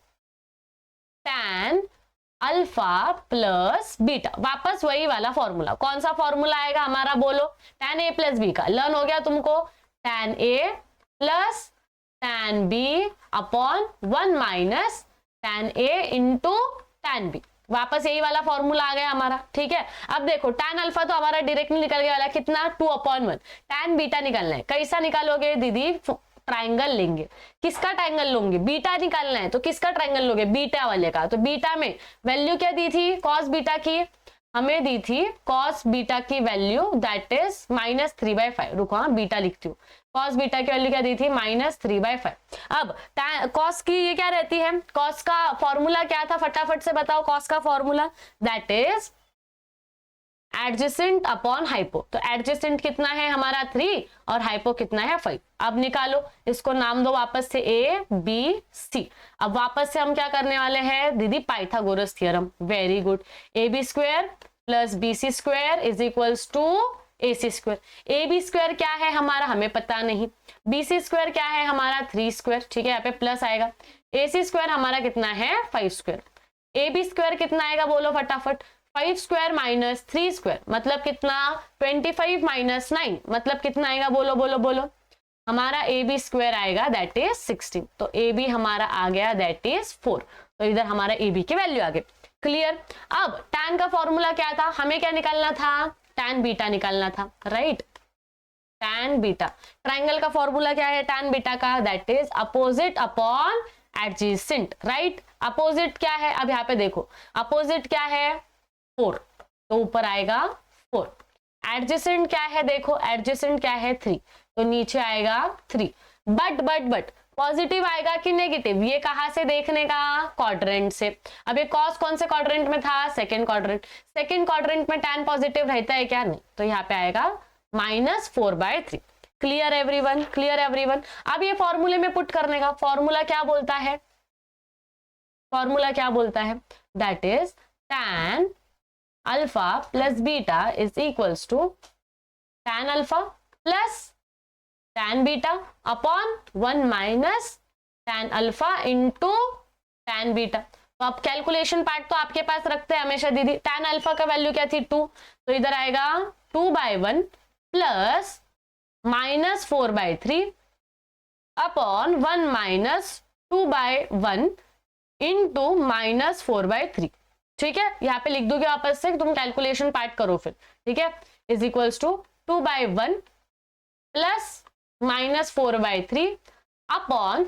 tan alpha plus beta, वापस वही वाला फॉर्मूला। कौन सा फॉर्मूला आएगा हमारा, बोलो, tan a प्लस बी का। लर्न हो गया तुमको, tan a plus tan b upon 1 minus tan a into tan b, वापस यही वाला फॉर्मूला आ गया हमारा। ठीक है, अब देखो tan अल्फा तो हमारा डायरेक्टली निकल गया वाला, कितना, 2/1। tan बीटा निकालना है, कैसा निकालोगे दीदी, ट्राइंगल लेंगे। किसका ट्राइंगल लोगे, बीटा निकालना है तो किसका ट्राइंगल लोगे, बीटा वाले का। तो बीटा में वैल्यू क्या दी थी, कॉस बीटा की, हमें दी थी कॉस बीटा की वैल्यू, दैट इज -3/5। रुको, हाँ बीटा लिखती हूँ, कॉस बीटा की वैल्यू क्या दी थी, -3/5। अब कॉस की ये क्या रहती है, कॉस का फॉर्मूला क्या था, फटाफट से बताओ, कॉस का formula that is adjacent upon hypo. तो एडजेसेंट कितना है हमारा 3 और हाइपो कितना है 5। अब निकालो, इसको नाम दो वापस से A B C। अब वापस से हम क्या करने वाले हैं दीदी, Pythagoras theorem. Very good, AB² plus BC² is equals to AC²। AB² क्या है हमारा, हमें पता नहीं। BC² क्या है हमारा, 3²। ठीक है, यहाँ पे प्लस आएगा। AC² हमारा कितना है, 5²। AB² कितना आएगा, बोलो फटाफट, 5² माइनस 3² मतलब कितना, 25 माइनस 9 मतलब कितना आएगा, बोलो बोलो बोलो, हमारा AB² आएगा दैट इज 16। तो AB हमारा आ गया दैट इज 4। तो इधर हमारा AB की वैल्यू आ गई। क्लियर। अब tan का फॉर्मूला क्या था, हमें क्या निकालना था, tan बीटा निकालना था, राइट। tan बीटा, ट्राइंगल का फॉर्मूला क्या है tan बीटा का, that is opposite upon adjacent, right. Opposite क्या है, अब यहाँ पे देखो, अपोजिट क्या है 4, तो ऊपर आएगा 4। एडजेसेंट क्या है, देखो एडजेसेंट क्या है 3, तो नीचे आएगा 3। बट पॉजिटिव आएगा कि नेगेटिव, ये कहां से देखने का, क्वाड्रेंट से। अब ये कॉस कौन से क्वाड्रेंट में था, सेकंड क्वाड्रेंट। सेकंड क्वाड्रेंट में tan पॉजिटिव रहता है क्या, नहीं। तो यहाँ पे आएगा -4/3। Clear everyone, clear everyone. अब ये फॉर्मूले में पुट करने का, फॉर्मूला क्या बोलता है, फॉर्मूला क्या बोलता है, that is tan alpha plus beta is equals to tan alpha plus tan beta upon 1 minus tan alpha into tan beta. तो अब कैलकुलेशन पार्ट तो आपके पास रखते हैं हमेशा दीदी। tan अल्फा का वैल्यू क्या थी 2, तो इधर आएगा 2/1 प्लस -4/3 अपॉन 1 माइनस 2/1 इंटू -4/3। ठीक है, यहाँ पे लिख दोगे वापस से, तुम कैलकुलेशन पार्ट करो फिर। ठीक है, is equals to 2/1 plus -4/3 upon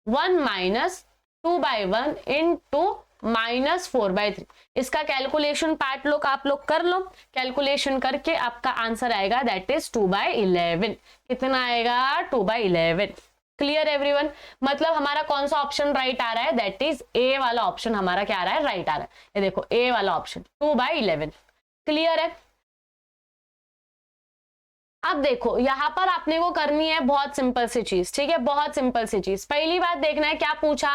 1 minus 2/1 into -4/3। इसका कैलकुलेशन पार्ट लोग आप लोग कर लो, कैलकुलेशन करके आपका आंसर आएगा दैट इज 2/11। कितना आएगा? 2/11। Clear everyone? मतलब हमारा कौन सा ऑप्शन राइट आ रहा है? दैट इज ए वाला ऑप्शन हमारा क्या आ रहा है? राइट आ रहा है। ये देखो ए वाला ऑप्शन 2/11। क्लियर है? अब देखो यहां पर आपने वो करनी है बहुत सिंपल सी चीज, ठीक है, बहुत सिंपल सी चीज। पहली बात देखना है क्या पूछा?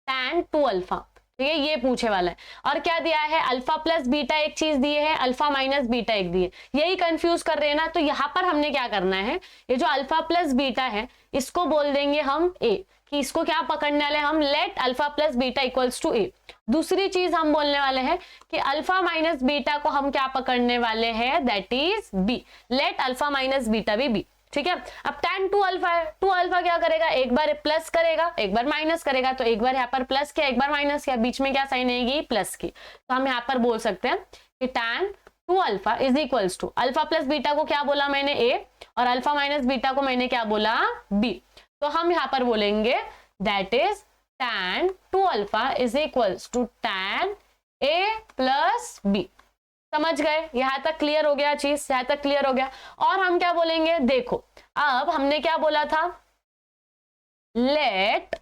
tan 2 अल्फा, ठीक है, ये पूछे वाला है। और क्या दिया है? अल्फा प्लस बीटा एक चीज दी है, अल्फा माइनस बीटा एक दी है। यही कंफ्यूज कर रहे हैं ना, तो यहां पर हमने क्या करना है, ये जो अल्फा प्लस बीटा है इसको बोल देंगे हम ए, कि इसको क्या पकड़ने वाले हम? Let alpha plus beta equals to A. दूसरी चीज हम बोलने वाले हैं कि अल्फा माइनस बीटा को हम क्या पकड़ने वाले हैं? That is B. Let alpha minus beta भी बी, ठीक है। अब tan 2 अल्फा है, 2 अल्फा क्या करेगा? एक बार प्लस करेगा, एक बार माइनस करेगा। तो एक बार यहाँ पर प्लस किया, एक बार माइनस किया, बीच में क्या साइन आएगी? प्लस की। तो हम यहाँ पर बोल सकते हैं कि tan 2 alpha is equals to, alpha plus beta को क्या बोला मैंने? ए, और अल्फा माइनस बीटा को मैंने क्या बोला? बी। तो हम यहाँ पर बोलेंगे that is tan 2 alpha is equals to tan a plus b. समझ गए? यहां तक क्लियर हो गया चीज? यहां तक क्लियर हो गया। और हम क्या बोलेंगे? देखो अब हमने क्या बोला था? Let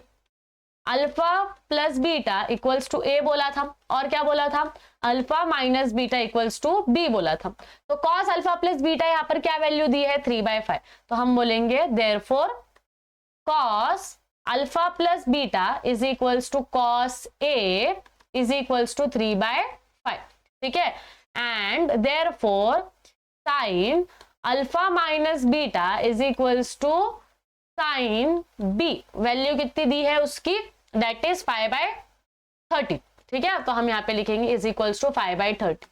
alpha plus beta equals to A बोला था, और क्या बोला था? Alpha minus beta equals to B बोला था। तो कॉस अल्फा प्लस बीटा यहां पर क्या वैल्यू दी है? 3/5। तो हम बोलेंगे therefore cos alpha plus beta is equals to cos a is equals to 3/5, ठीक है। And therefore sine alpha minus beta is equals to sine b, value कितनी दी है उसकी? दैट इज 5/30, ठीक है। तो हम यहाँ पे लिखेंगे इज इक्वल्स टू 5/30।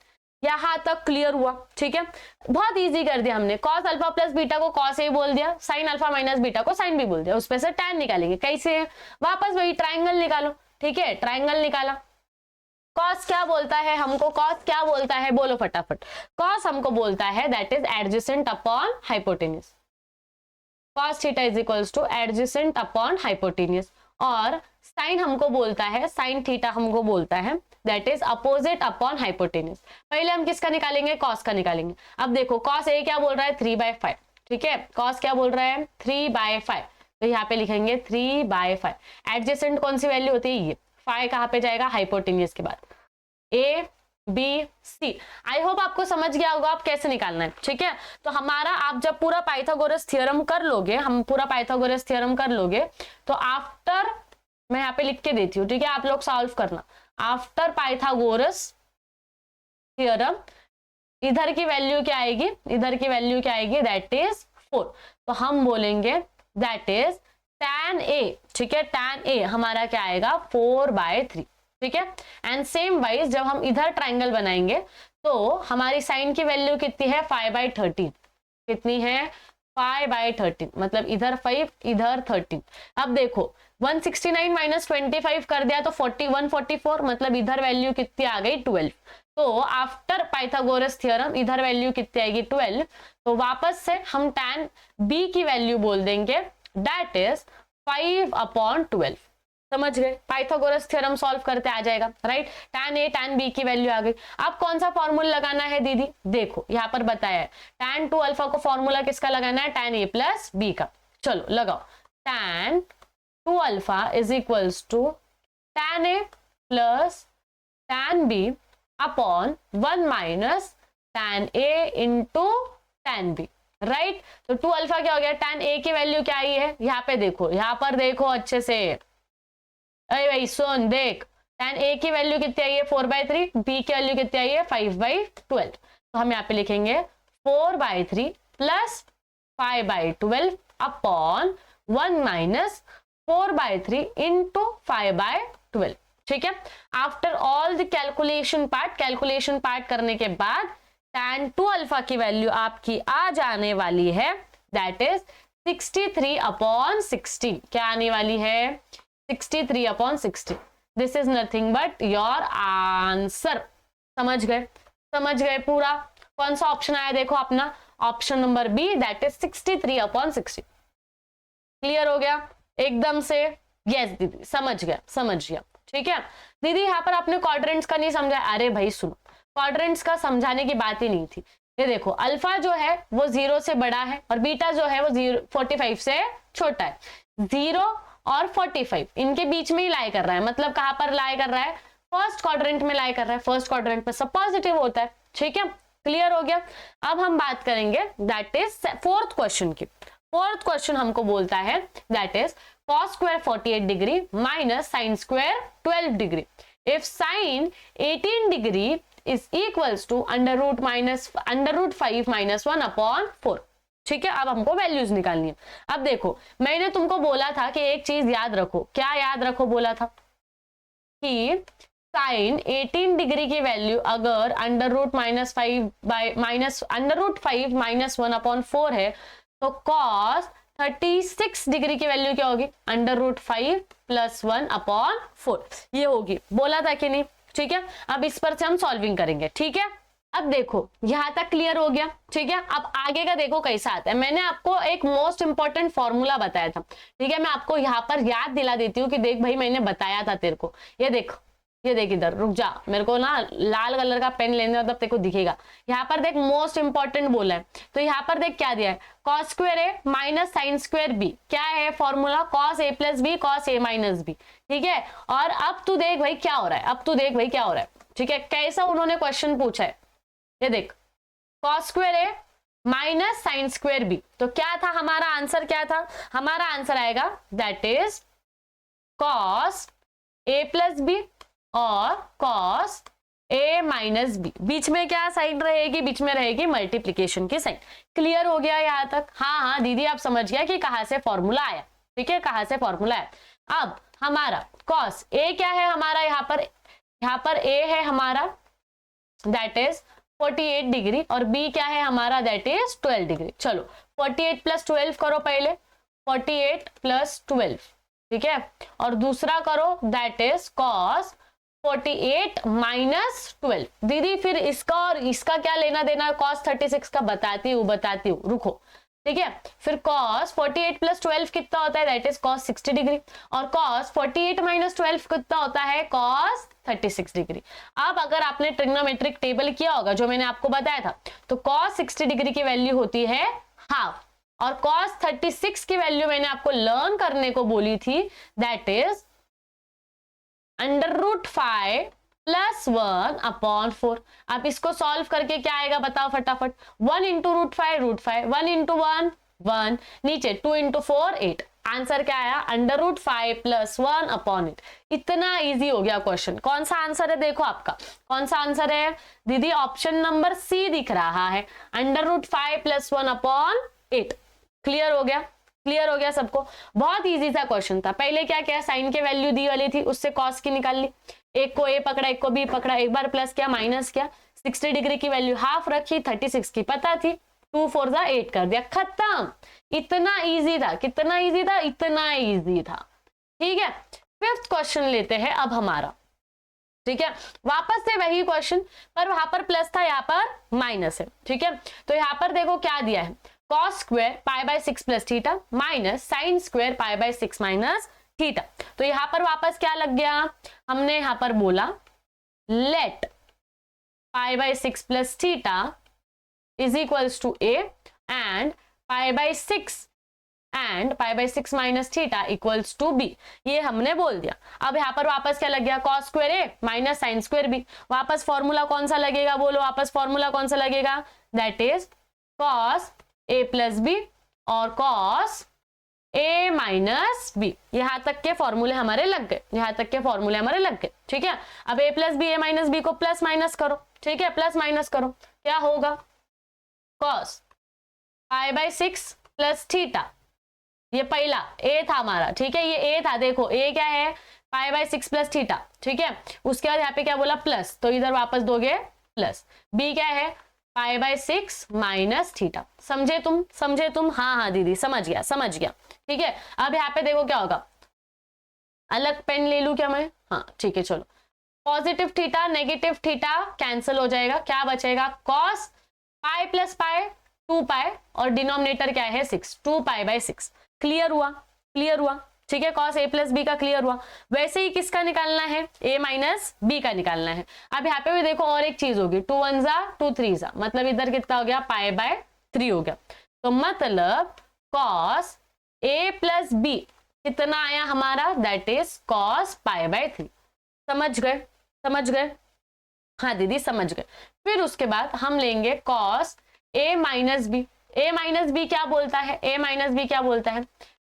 यहां तक क्लियर हुआ? ठीक है, बहुत इजी कर दिया हमने। कॉस अल्फा प्लस बीटा को कॉस ए बोल दिया, साइन अल्फा माइनस बीटा को साइन बी बोल दिया, उस पे से tan निकालेंगे। कैसे? वापस वही ट्राइंगल निकालो, ठीक है, ट्राइंगल निकाला। कॉस क्या बोलता है हमको? कॉस क्या बोलता है? बोलो फटाफट। कॉस हमको बोलता है that is adjacent upon hypotenuse. Cos theta is equals two adjacent upon hypotenuse. और साइन हमको बोलता है, साइन थीटा हमको बोलता है that is opposite upon hypotenuse. पहले हम किसका निकालेंगे? कॉस का निकालेंगे। अब देखो कॉस ए क्या बोल रहा है? 3/5, ठीक है। कॉस क्या बोल रहा है? 3/5। तो यहाँ पे लिखेंगे 3/5। एडजेसेंट कौन सी वैल्यू होती है? ये 5 कहाँ पे जाएगा? हाइपोटेन्यूज के बाद। A B C. I hope आपको समझ गया होगा आप कैसे निकालना है, ठीक है। तो हमारा आप जब पूरा पाइथागोरस थ्योरम कर लोगे, हम पूरा पाइथागोरस थ्योरम कर लोगे, तो आफ्टर, मैं यहाँ पे लिख के देती हूँ, ठीक है, आप लोग सॉल्व करना। आफ्टर पाइथागोरस थ्योरम इधर की वैल्यू क्या आएगी? इधर की वैल्यू क्या आएगी? That is 4। तो हम बोलेंगे दैट इज tan a, ठीक है, tan a हमारा क्या आएगा? 4/3, ठीक है। एंड सेम वाइज जब हम इधर ट्राइंगल बनाएंगे तो हमारी साइन की वैल्यू कितनी है? 5/13। कितनी है? 5/13, मतलब इधर 5 इधर 13। अब देखो 169 माइनस 25 कर दिया तो 144, मतलब इधर वैल्यू कितनी आ गई? 12। तो आफ्टर पाइथागोरस थ्योरम इधर वैल्यू कितनी आएगी? 12। तो वापस से हम tan b की वैल्यू बोल देंगे दैट इज 5/12। समझ गए? पाइथागोरस थ्योरम सॉल्व करते आ जाएगा, right. tan a tan b की वैल्यू आ गई। अब कौन सा फॉर्मूला लगाना है दीदी? देखो यहाँ पर बताया है tan 2 अल्फा को फॉर्मूला किसका लगाना है? tan a प्लस b का। चलो लगाओ। tan 2 alpha is equals to tan a plus tan b upon 1 minus tan a into tan b, right. तो 2 अल्फा क्या हो गया? tan a की वैल्यू क्या आई है? यहाँ पे देखो, यहाँ पर देखो अच्छे से। अरे भाई सुन, देख, tan a की वैल्यू कितनी आई है? 4/3। b की वैल्यू कितनी आई है? 5/12। तो हम यहाँ पे लिखेंगे 4/3 प्लस 5/12 अपॉन 1 माइनस 4/3 इंटू 5/12, ठीक है। After all the calculation part करने के बाद tan 2 अल्फा की वैल्यू आपकी आ जाने वाली है दैट इज 63/16। क्या आने वाली है? 63/16। This is nothing but your answer. समझ गए? समझ गए पूरा? कौन सा ऑप्शन आया देखो अपना? Option number B, that is 63/16। Clear हो गया एकदम से? यस दीदी, समझ गया, समझ गया। ठीक है दीदी, यहाँ पर आपने क्वाड्रेंट्स का नहीं समझा। अरे भाई सुनो, क्वाड्रेंट्स का समझाने की बात ही नहीं थी। ये देखो, अल्फा जो है वो 0 से बड़ा है और बीटा जो है वो 45 से छोटा है। 0 और 45 इनके बीच में ही लाई कर रहा है, मतलब कहां पर लाई कर रहा है? फर्स्ट क्वाड्रेंट में लाई कर रहा है। फर्स्ट क्वाड्रेंट में सब पॉजिटिव होता है। ठीक है, क्लियर हो गया। अब हम बात करेंगे दैट इज फोर्थ क्वेश्चन की। फोर्थ क्वेश्चन हमको बोलता है that is cos square 48 degree minus sin square 12 degree if sin 18 degree is equals to under root 5 minus 1 upon 4। ठीक है, अब हमको वैल्यूज निकालनी है। अब देखो, मैंने तुमको बोला था कि एक चीज याद रखो। क्या याद रखो बोला था? कि साइन 18 डिग्री की वैल्यू अगर अंडर रूट -5 माइनस 1 अपॉन 4 है तो कॉस 36 डिग्री की वैल्यू क्या होगी? अंडर रूट 5 प्लस 1 अपॉन 4 ये होगी। बोला था कि नहीं? ठीक है, अब इस पर से हम सॉल्विंग करेंगे। ठीक है, अब देखो यहां तक क्लियर हो गया। ठीक है, अब आगे का देखो कैसा आता है। मैंने आपको एक मोस्ट इंपॉर्टेंट फॉर्मूला बताया था। ठीक है, मैं आपको यहाँ पर याद दिला देती हूँ कि देख भाई मैंने बताया था तेरे को। ये देख, ये देख, इधर रुक जा, मेरे को ना लाल कलर का पेन लेने तब तेरे को दिखेगा। यहाँ पर देख मोस्ट इंपॉर्टेंट बोला है, तो यहाँ पर देख क्या दिया है? कॉस स्क्वायर ए माइनस साइन स्क्वायर बी। क्या है formula? Cos a plus B cos a minus B. ठीक है, और अब तू देख भाई क्या हो रहा है। अब तू देख भाई क्या हो रहा है। ठीक है, कैसा उन्होंने क्वेश्चन पूछा है। ये देख, कॉस स्क्वायर ए माइनस साइन स्क्वायर बी। तो क्या था हमारा आंसर? क्या था हमारा आंसर? आएगा that is cos a plus b और कॉस ए माइनस बी। बीच में क्या साइन रहेगी? बीच में रहेगी मल्टीप्लीकेशन की साइन। क्लियर हो गया यहां तक? हाँ हाँ दीदी, आप समझ गया कि कहां से फॉर्मूला आया। ठीक है, कहां से फॉर्मूला आया। अब हमारा कॉस ए क्या है हमारा? यहाँ पर ए है हमारा दैट इज 48 डिग्री और बी क्या है हमारा? That is 12 degree. चलो 48 प्लस 12 करो पहले, 48 प्लस 12। ठीक है, और दूसरा करो दैट इज कॉस 48 माइनस 12। दीदी फिर इसका और इसका क्या लेना देना है? कॉस 36 का बताती हूँ, रुको। ठीक है, फिर कॉस 48 प्लस 12 कितना होता है? दैट इज कॉस 60 डिग्री और कॉस 48 माइनस 12 कितना होता है? Cos 36 degree. अब अगर आपने ट्रिग्नोमेट्रिक टेबल किया होगा जो मैंने आपको बताया था, तो कॉस 60 डिग्री की वैल्यू होती है हाफ और कॉस 36 की वैल्यू मैंने आपको लर्न करने को बोली थी that is under root 5 plus 1 upon 4। आप इसको सॉल्व करके क्या आएगा बताओ फटाफट? 1 इंटू रूट 5, 1 इंटू 1 1, नीचे 2 इंटू 4 8। आंसर क्या आया? Under root 5 plus 1 upon 8। इतना इजी हो गया क्वेश्चन। कौन सा आंसर है? देखो आपका कौन सा आंसर है दीदी? ऑप्शन नंबर सी दिख रहा है, under root 5 plus 1 upon 8। Clear हो गया? क्लियर हो गया सबको? बहुत इजी सा क्वेश्चन था। पहले क्या क्या साइन के वैल्यू दी वाली थी, उससे कॉस की निकाल ली। एक को ए पकड़ा, एक को बी पकड़ा, एक बार प्लस किया माइनस किया। 60 डिग्री की वैल्यू हाफ रखी, 36 की पता थी, 2 4 जा 8 कर दिया, खत्म। इतना इजी था। कितना इजी था? इतना इजी था। ठीक है, फिफ्थ क्वेश्चन लेते हैं अब हमारा। ठीक है, वापस से वही क्वेश्चन, पर वहां पर प्लस था, यहाँ पर माइनस है। ठीक है, तो यहाँ पर देखो क्या दिया है? cos square pi by 6 plus theta minus sine square pi by 6 minus theta. तो यहां पर वापस क्या लग गया? हमने यहां पर बोला let pi by 6 plus theta is equals to a and pi by 6 minus theta equals to b. ये हमने बोल दिया। अब यहां पर वापस क्या लग गया? cos स्क्वायर ए माइनस साइन स्क्वायर बी। वापस फॉर्मूला कौन सा लगेगा? बोलो वापस फॉर्मूला कौन सा लगेगा? That is cos a plus b और कॉस ए माइनस बी। यहां तक के फॉर्मूले हमारे लग गए, यहां तक के फॉर्मूले हमारे लग गए। ठीक है, अब ए प्लस बी ए माइनस बी को प्लस माइनस करो। ठीक है, प्लस माइनस करो, क्या होगा? Cos pi by 6 plus theta, ये पहला ए था हमारा। ठीक है, ये ए था। देखो ए क्या है? पाई बाय 6 प्लस थीटा। ठीक है, उसके बाद यहाँ पे क्या बोला? प्लस, तो इधर वापस दोगे प्लस। बी क्या है? पाई बाय 6 माइनस थीटा। समझे तुम? हाँ हाँ दीदी समझ गया। ठीक है, अब यहाँ पे देखो क्या होगा। अलग पेन ले लूं क्या मैं? हाँ ठीक है, चलो। Positive theta negative theta cancel हो जाएगा, क्या बचेगा? कॉस पाई प्लस पाई 2 पाई और डिनोमिनेटर क्या है? 6, 2 पाई बाय 6। क्लियर हुआ? ठीक है, कॉस ए प्लस बी का क्लियर हुआ। वैसे ही किसका निकालना है, ए माइनस बी का निकालना है। अब यहाँ पे भी देखो और एक चीज होगी, 2 1 जा 2 3 जा, मतलब इधर कितना हो गया, π/3 हो गया। तो मतलब कॉस ए प्लस बी कितना आया हमारा, दैट इज कॉस π/3। समझ गए, समझ गए, हाँ दीदी समझ गए। फिर उसके बाद हम लेंगे cos a minus B. A minus B क्या बोलता है, ए माइनस बी क्या बोलता है,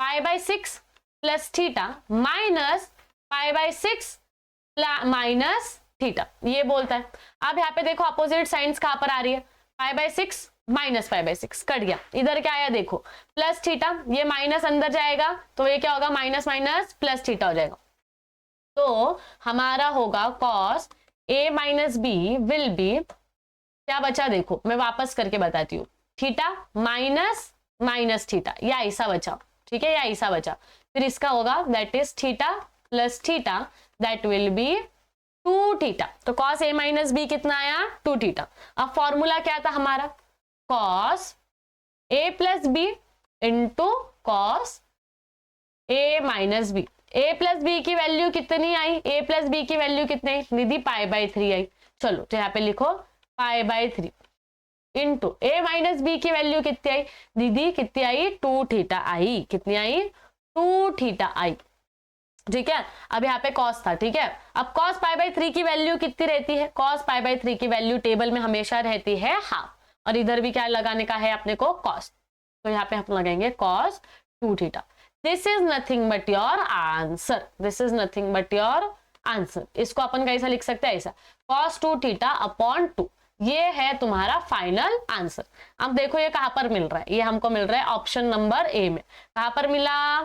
π/6 plus theta minus π/6 minus theta, ये बोलता है। अब यहाँ पे देखो अपोजिट साइंस कहां पर आ रही है, π/6 माइनस π/6 कट गया, इधर क्या आया देखो प्लस थीटा, ये माइनस अंदर जाएगा तो ये क्या होगा, माइनस माइनस प्लस थीटा हो जाएगा। तो हमारा होगा cos a minus b will be, क्या बचा देखो मैं वापस करके बताती हूँ, थीटा माइनस माइनस थीटा, या ऐसा बचा, ठीक है, या ऐसा बचा। फिर इसका होगा that is theta plus theta, that will be 2 theta. तो कॉस ए माइनस बी कितना आया, 2 थीटा। अब फॉर्मूला क्या था हमारा, cos a plus B into cos a minus B. A plus B की वैल्यू कितनी आई, ए प्लस बी की वैल्यू कितनी आई दीदी, π/3 आई। चलो तो यहाँ पे लिखो π/3 इंटू ए माइनस बी की वैल्यू कितनी आई दीदी, कितनी आई, 2 थीटा आई। कितनी आई, 2 थीटा आई। ठीक है, अब यहाँ पे कॉस था, ठीक है। अब कॉस π/3 की वैल्यू कितनी रहती है, कॉस π/3 की वैल्यू टेबल में हमेशा रहती है हाफ, और इधर भी क्या लगाने का है अपने को, कॉस। तो यहाँ पे हम लगाएंगे cos 2 theta. This is nothing but your answer, this is nothing but your answer. इसको अपन कैसा लिख सकते हैं, ऐसा कॉस 2 थीटा अपॉन 2, ये है तुम्हारा फाइनल आंसर। अब देखो ये कहां पर मिल रहा है, ये हमको मिल रहा है ऑप्शन नंबर ए में। कहां पर मिला,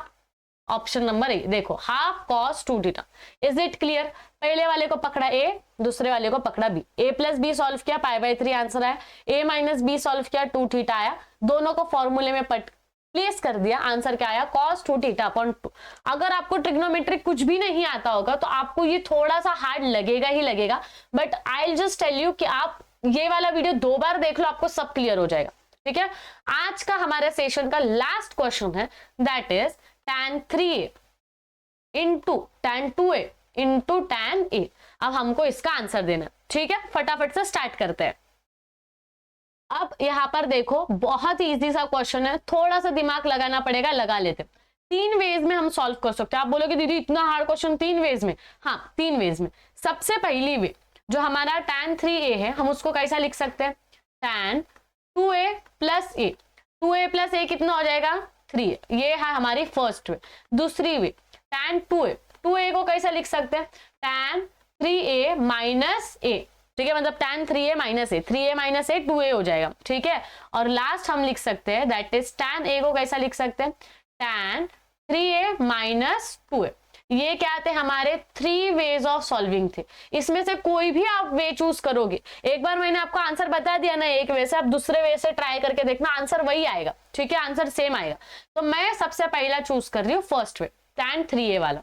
ऑप्शन नंबर ए, देखो half cos 2 theta. Is it clear, पहले वाले को पकड़ा ए, दूसरे वाले को पकड़ा बी। ए प्लस बी सॉल्व किया, π/3 आंसर आया। ए माइनस बी सॉल्व किया, 2 थीटा आया। दोनों को फॉर्मूले में प्लेस कर दिया, आंसर क्या आया, कॉस 2 थीटा अपॉन 2। अगर आपको ट्रिग्नोमेट्रिक कुछ भी नहीं आता होगा तो आपको ये थोड़ा सा हार्ड लगेगा ही लगेगा, but I will just tell you कि आप ये वाला वीडियो 2 बार देख लो, आपको सब क्लियर हो जाएगा। ठीक है, आज का हमारे सेशन का लास्ट क्वेश्चन है, that is tan 3a into tan 2a into tan a। अब हमको इसका आंसर देना, ठीक है, फटाफट से स्टार्ट करते हैं। अब यहां पर देखो बहुत ही इजी सा क्वेश्चन है, थोड़ा सा दिमाग लगाना पड़ेगा, लगा लेते। 3 वेज में हम सॉल्व कर सकते हैं। आप बोलोगे दीदी इतना हार्ड क्वेश्चन 3 वेज में, हाँ 3 वेज में। सबसे पहली वे जो हमारा tan 3a है, हम उसको कैसा लिख सकते हैं, tan 2a plus a। 2a plus a कितना हो जाएगा, 3a, ये है हमारी फर्स्ट वे। दूसरी वे tan 2a, 2a को कैसा लिख सकते हैं, tan 3a माइनस a, ठीक है, मतलब tan 3a minus a, 3a minus a 2a हो जाएगा, ठीक है। और लास्ट हम लिख सकते हैं दैट इज tan a को कैसा लिख सकते हैं, tan 3a माइनस 2a। ये क्या थे हमारे 3 वेज ऑफ सॉल्विंग थे, इसमें से कोई भी आप वे चूज करोगे। एक बार मैंने आपको आंसर बता दिया ना एक वे से, आप दूसरे वे से ट्राई करके देखना, आंसर वही आएगा, ठीक है, आंसर सेम आएगा। तो मैं सबसे पहला चूज कर रही हूँ फर्स्ट वे, tan 3a वाला।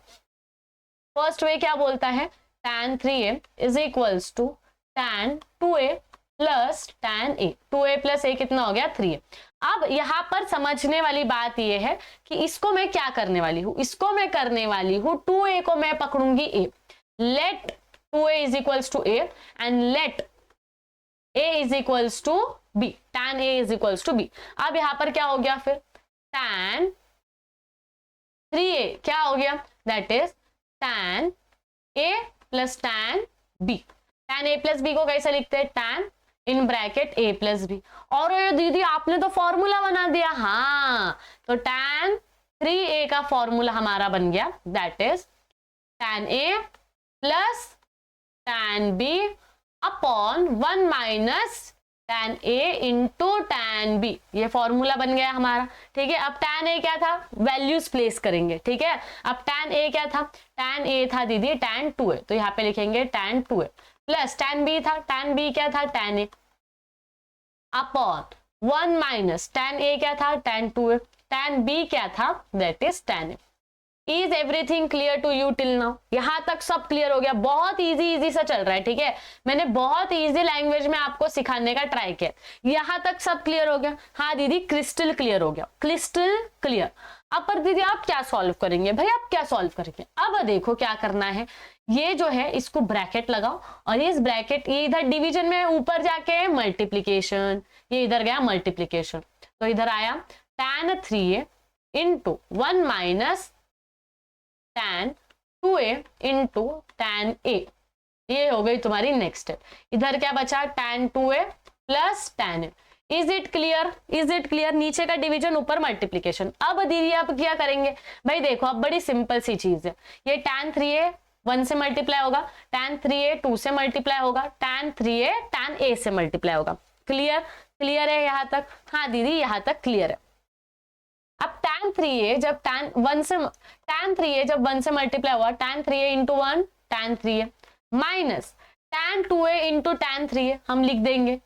फर्स्ट वे क्या बोलता है, tan 3a is equals to tan 2a plus tan a। 2a plus a कितना हो गया, 3a। अब यहां पर समझने वाली बात यह है कि इसको मैं क्या करने वाली हूं, इसको मैं करने वाली हूं 2a को मैं पकड़ूंगी a, let 2a is equals to a and let a is equals to b, tan a is equals to b। अब यहां पर क्या हो गया, फिर tan 3a क्या हो गया, that is tan a plus tan b। tan a plus b को कैसे लिखते हैं, tan in bracket a plus b. और ये दीदी आपने तो फॉर्मूला बना दिया, हाँ तो tan 3a का फॉर्मूला हमारा बन गया, that is tan a plus tan b upon 1 minus tan a into tan b। ये फॉर्मूला बन गया हमारा, ठीक है। अब tan a क्या था, वैल्यूज प्लेस करेंगे, ठीक है। अब tan a क्या था, tan a था दीदी tan 2a, तो यहाँ पे लिखेंगे tan 2a plus tan b था, tan b क्या था, tan a upon 1 minus tan a क्या था, tan 2a, tan b क्या था, that is tan a। Is everything clear to you till now? यहां तक सब क्लियर हो गया? बहुत इजी सा चल रहा है, ठीक है, मैंने बहुत इजी लैंग्वेज में आपको सिखाने का ट्राई किया। यहां तक सब क्लियर हो गया? हाँ दीदी क्रिस्टल क्लियर हो गया, क्रिस्टल क्लियर। अब पर दीदी आप क्या सॉल्व करेंगे? भाई आप क्या सॉल्व करेंगे? अब देखो क्या करना है, ये जो है इसको ब्रैकेट लगाओ और इस ब्रैकेट, ये इधर डिवीजन में ऊपर जाके मल्टीप्लीकेशन, ये इधर गया मल्टीप्लीकेशन, तो इधर आया tan 3a into 1 minus tan 2a into tan a, ये हो गई तुम्हारी नेक्स्ट स्टेप। इधर क्या बचा? tan 2a plus tan a। Is it clear? Is it clear? नीचे का डिवीजन ऊपर मल्टीप्लीकेशन। अब दीदी आप क्या करेंगे? भाई देखो अब बड़ी सिंपल सी चीज है, ये tan 3a 1 से मल्टीप्लाई होगा, tan 3a 2 से मल्टीप्लाई होगा, tan 3a tan a से मल्टीप्लाई होगा। क्लियर? क्लियर है यहां तक? हाँ दीदी यहां तक क्लियर है। अब tan 3a जब tan 3a जब 1 से मल्टीप्लाई हुआ, tan 3a into 1 tan 3a minus tan 2a into tan 3a, हम लिख देंगे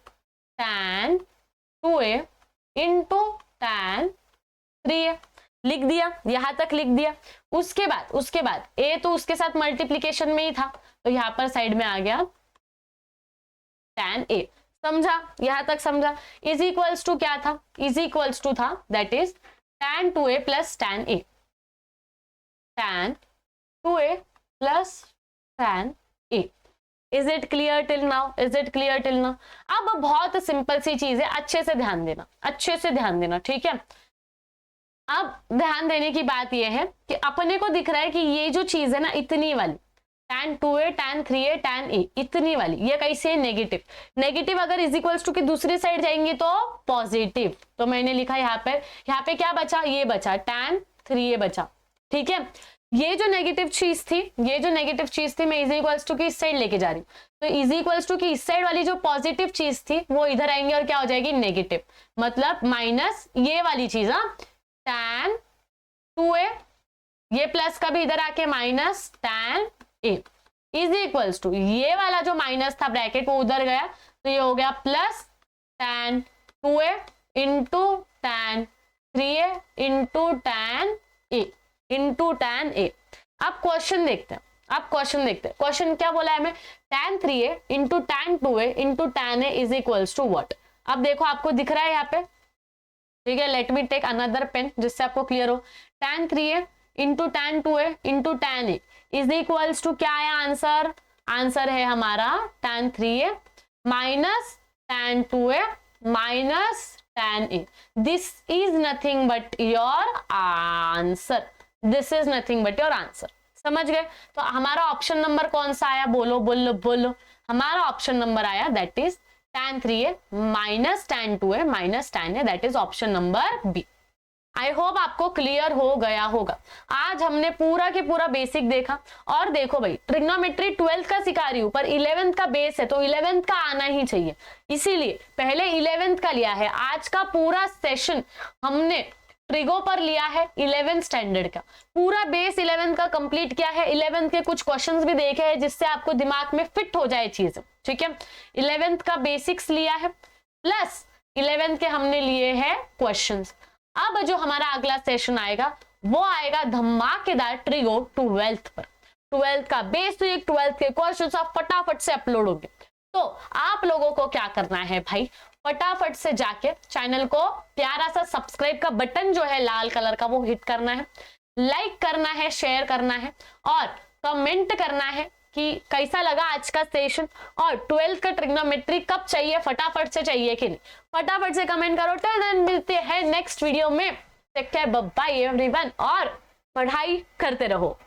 tan 2a into tan 3a, लिख दिया, यहां तक लिख दिया। उसके बाद a तो उसके साथ मल्टीप्लीकेशन में ही था, तो यहां पर साइड में आ गया tan a। समझा? यहां तक समझा? इज इक्वल्स टू क्या था? इज इक्वल्स टू था that is tan 2a plus tan a, tan 2a plus tan a। Is it clear till now? Is it clear till now? अब बहुत सिंपल सी चीज है, अच्छे से ध्यान देना, अच्छे से ध्यान देना, ठीक है। अब ध्यान देने की बात यह है कि अपने को दिख रहा है कि ये जो चीज है ना, इतनी वाली tan 2a tan 3a tan a, इतनी वाली, ये कैसे है? नेगेटिव। नेगेटिव अगर इज इक्वल्स टू की दूसरी साइड जाएंगे तो पॉजिटिव, तो मैंने लिखा यहाँ पे क्या बचा? ये बचा tan 3a बचा, ठीक है। ये जो नेगेटिव चीज थी, ये जो नेगेटिव चीज थी, मैं इज इक्वल्स टू की इस साइड लेके जा रही हूँ, तो इज इक्वल्स टू की इस साइड वाली जो पॉजिटिव चीज थी वो इधर आएंगे और क्या हो जाएगी? नेगेटिव, मतलब माइनस ये वाली चीज, हाँ tan 2a, ये प्लस का भी इधर आके minus tan a is equals to ये वाला जो माइनस था ब्रैकेट वो उधर गया, तो ये हो गया plus tan 2a into tan 3a into tan a into tan a। अब क्वेश्चन देखते हैं, क्वेश्चन क्या बोला है हमें? tan 3a into tan 2a into tan a is equals to what? अब देखो आपको दिख रहा है यहाँ पे, ठीक है। Let me take another pen जिससे आपको क्लियर हो। tan 3a into tan 2a into tan a is equals to क्या है आंसर? आंसर है हमारा tan 3a minus tan 2a minus tan a। This is nothing but your answer, this is nothing but your answer. समझ गए? तो हमारा ऑप्शन नंबर कौन सा आया? बोलो बोलो बोलो। हमारा ऑप्शन नंबर आया that is tan 3a minus tan 2a minus tan a, that is option number B. I hope आपको क्लियर हो गया होगा। आज हमने पूरा के पूरा बेसिक देखा, और देखो भाई ट्रिग्नोमेट्री 12th का सिखा रही हूं पर 11th का बेस है तो 11th का आना ही चाहिए, इसीलिए पहले 11th का लिया है। आज का पूरा सेशन हमने ट्रिगो पर लिया है 11th स्टैंडर्ड का, पूरा बेस 11th का कंप्लीट किया है। 11th के कुछ क्वेश्चंस भी देखे हैं जिससे आपको दिमाग में फिट हो जाए चीज, ठीक है। 11th का बेसिक्स लिया है प्लस 11th के हमने लिए हैं क्वेश्चंस। अब जो हमारा अगला सेशन आएगा वो आएगा धमाकेदार ट्रिगो 12th पर। 12th का बेसिक, 12th के क्वेश्चंस आप फटाफट से अपलोड होंगे। तो आप लोगों को क्या करना है भाई, फटाफट से जाके चैनल को प्यारा सा सब्सक्राइब का बटन जो है लाल कलर का वो हिट करना है, लाइक करना है, शेयर करना है और कमेंट करना है कि कैसा लगा आज का सेशन, और 12th का ट्रिग्नोमेट्री कब चाहिए, फटाफट से चाहिए कि नहीं, फटाफट से कमेंट करो। टिल देन मिलते हैं नेक्स्ट वीडियो में। Take care, bye bye everyone, और पढ़ाई करते रहो।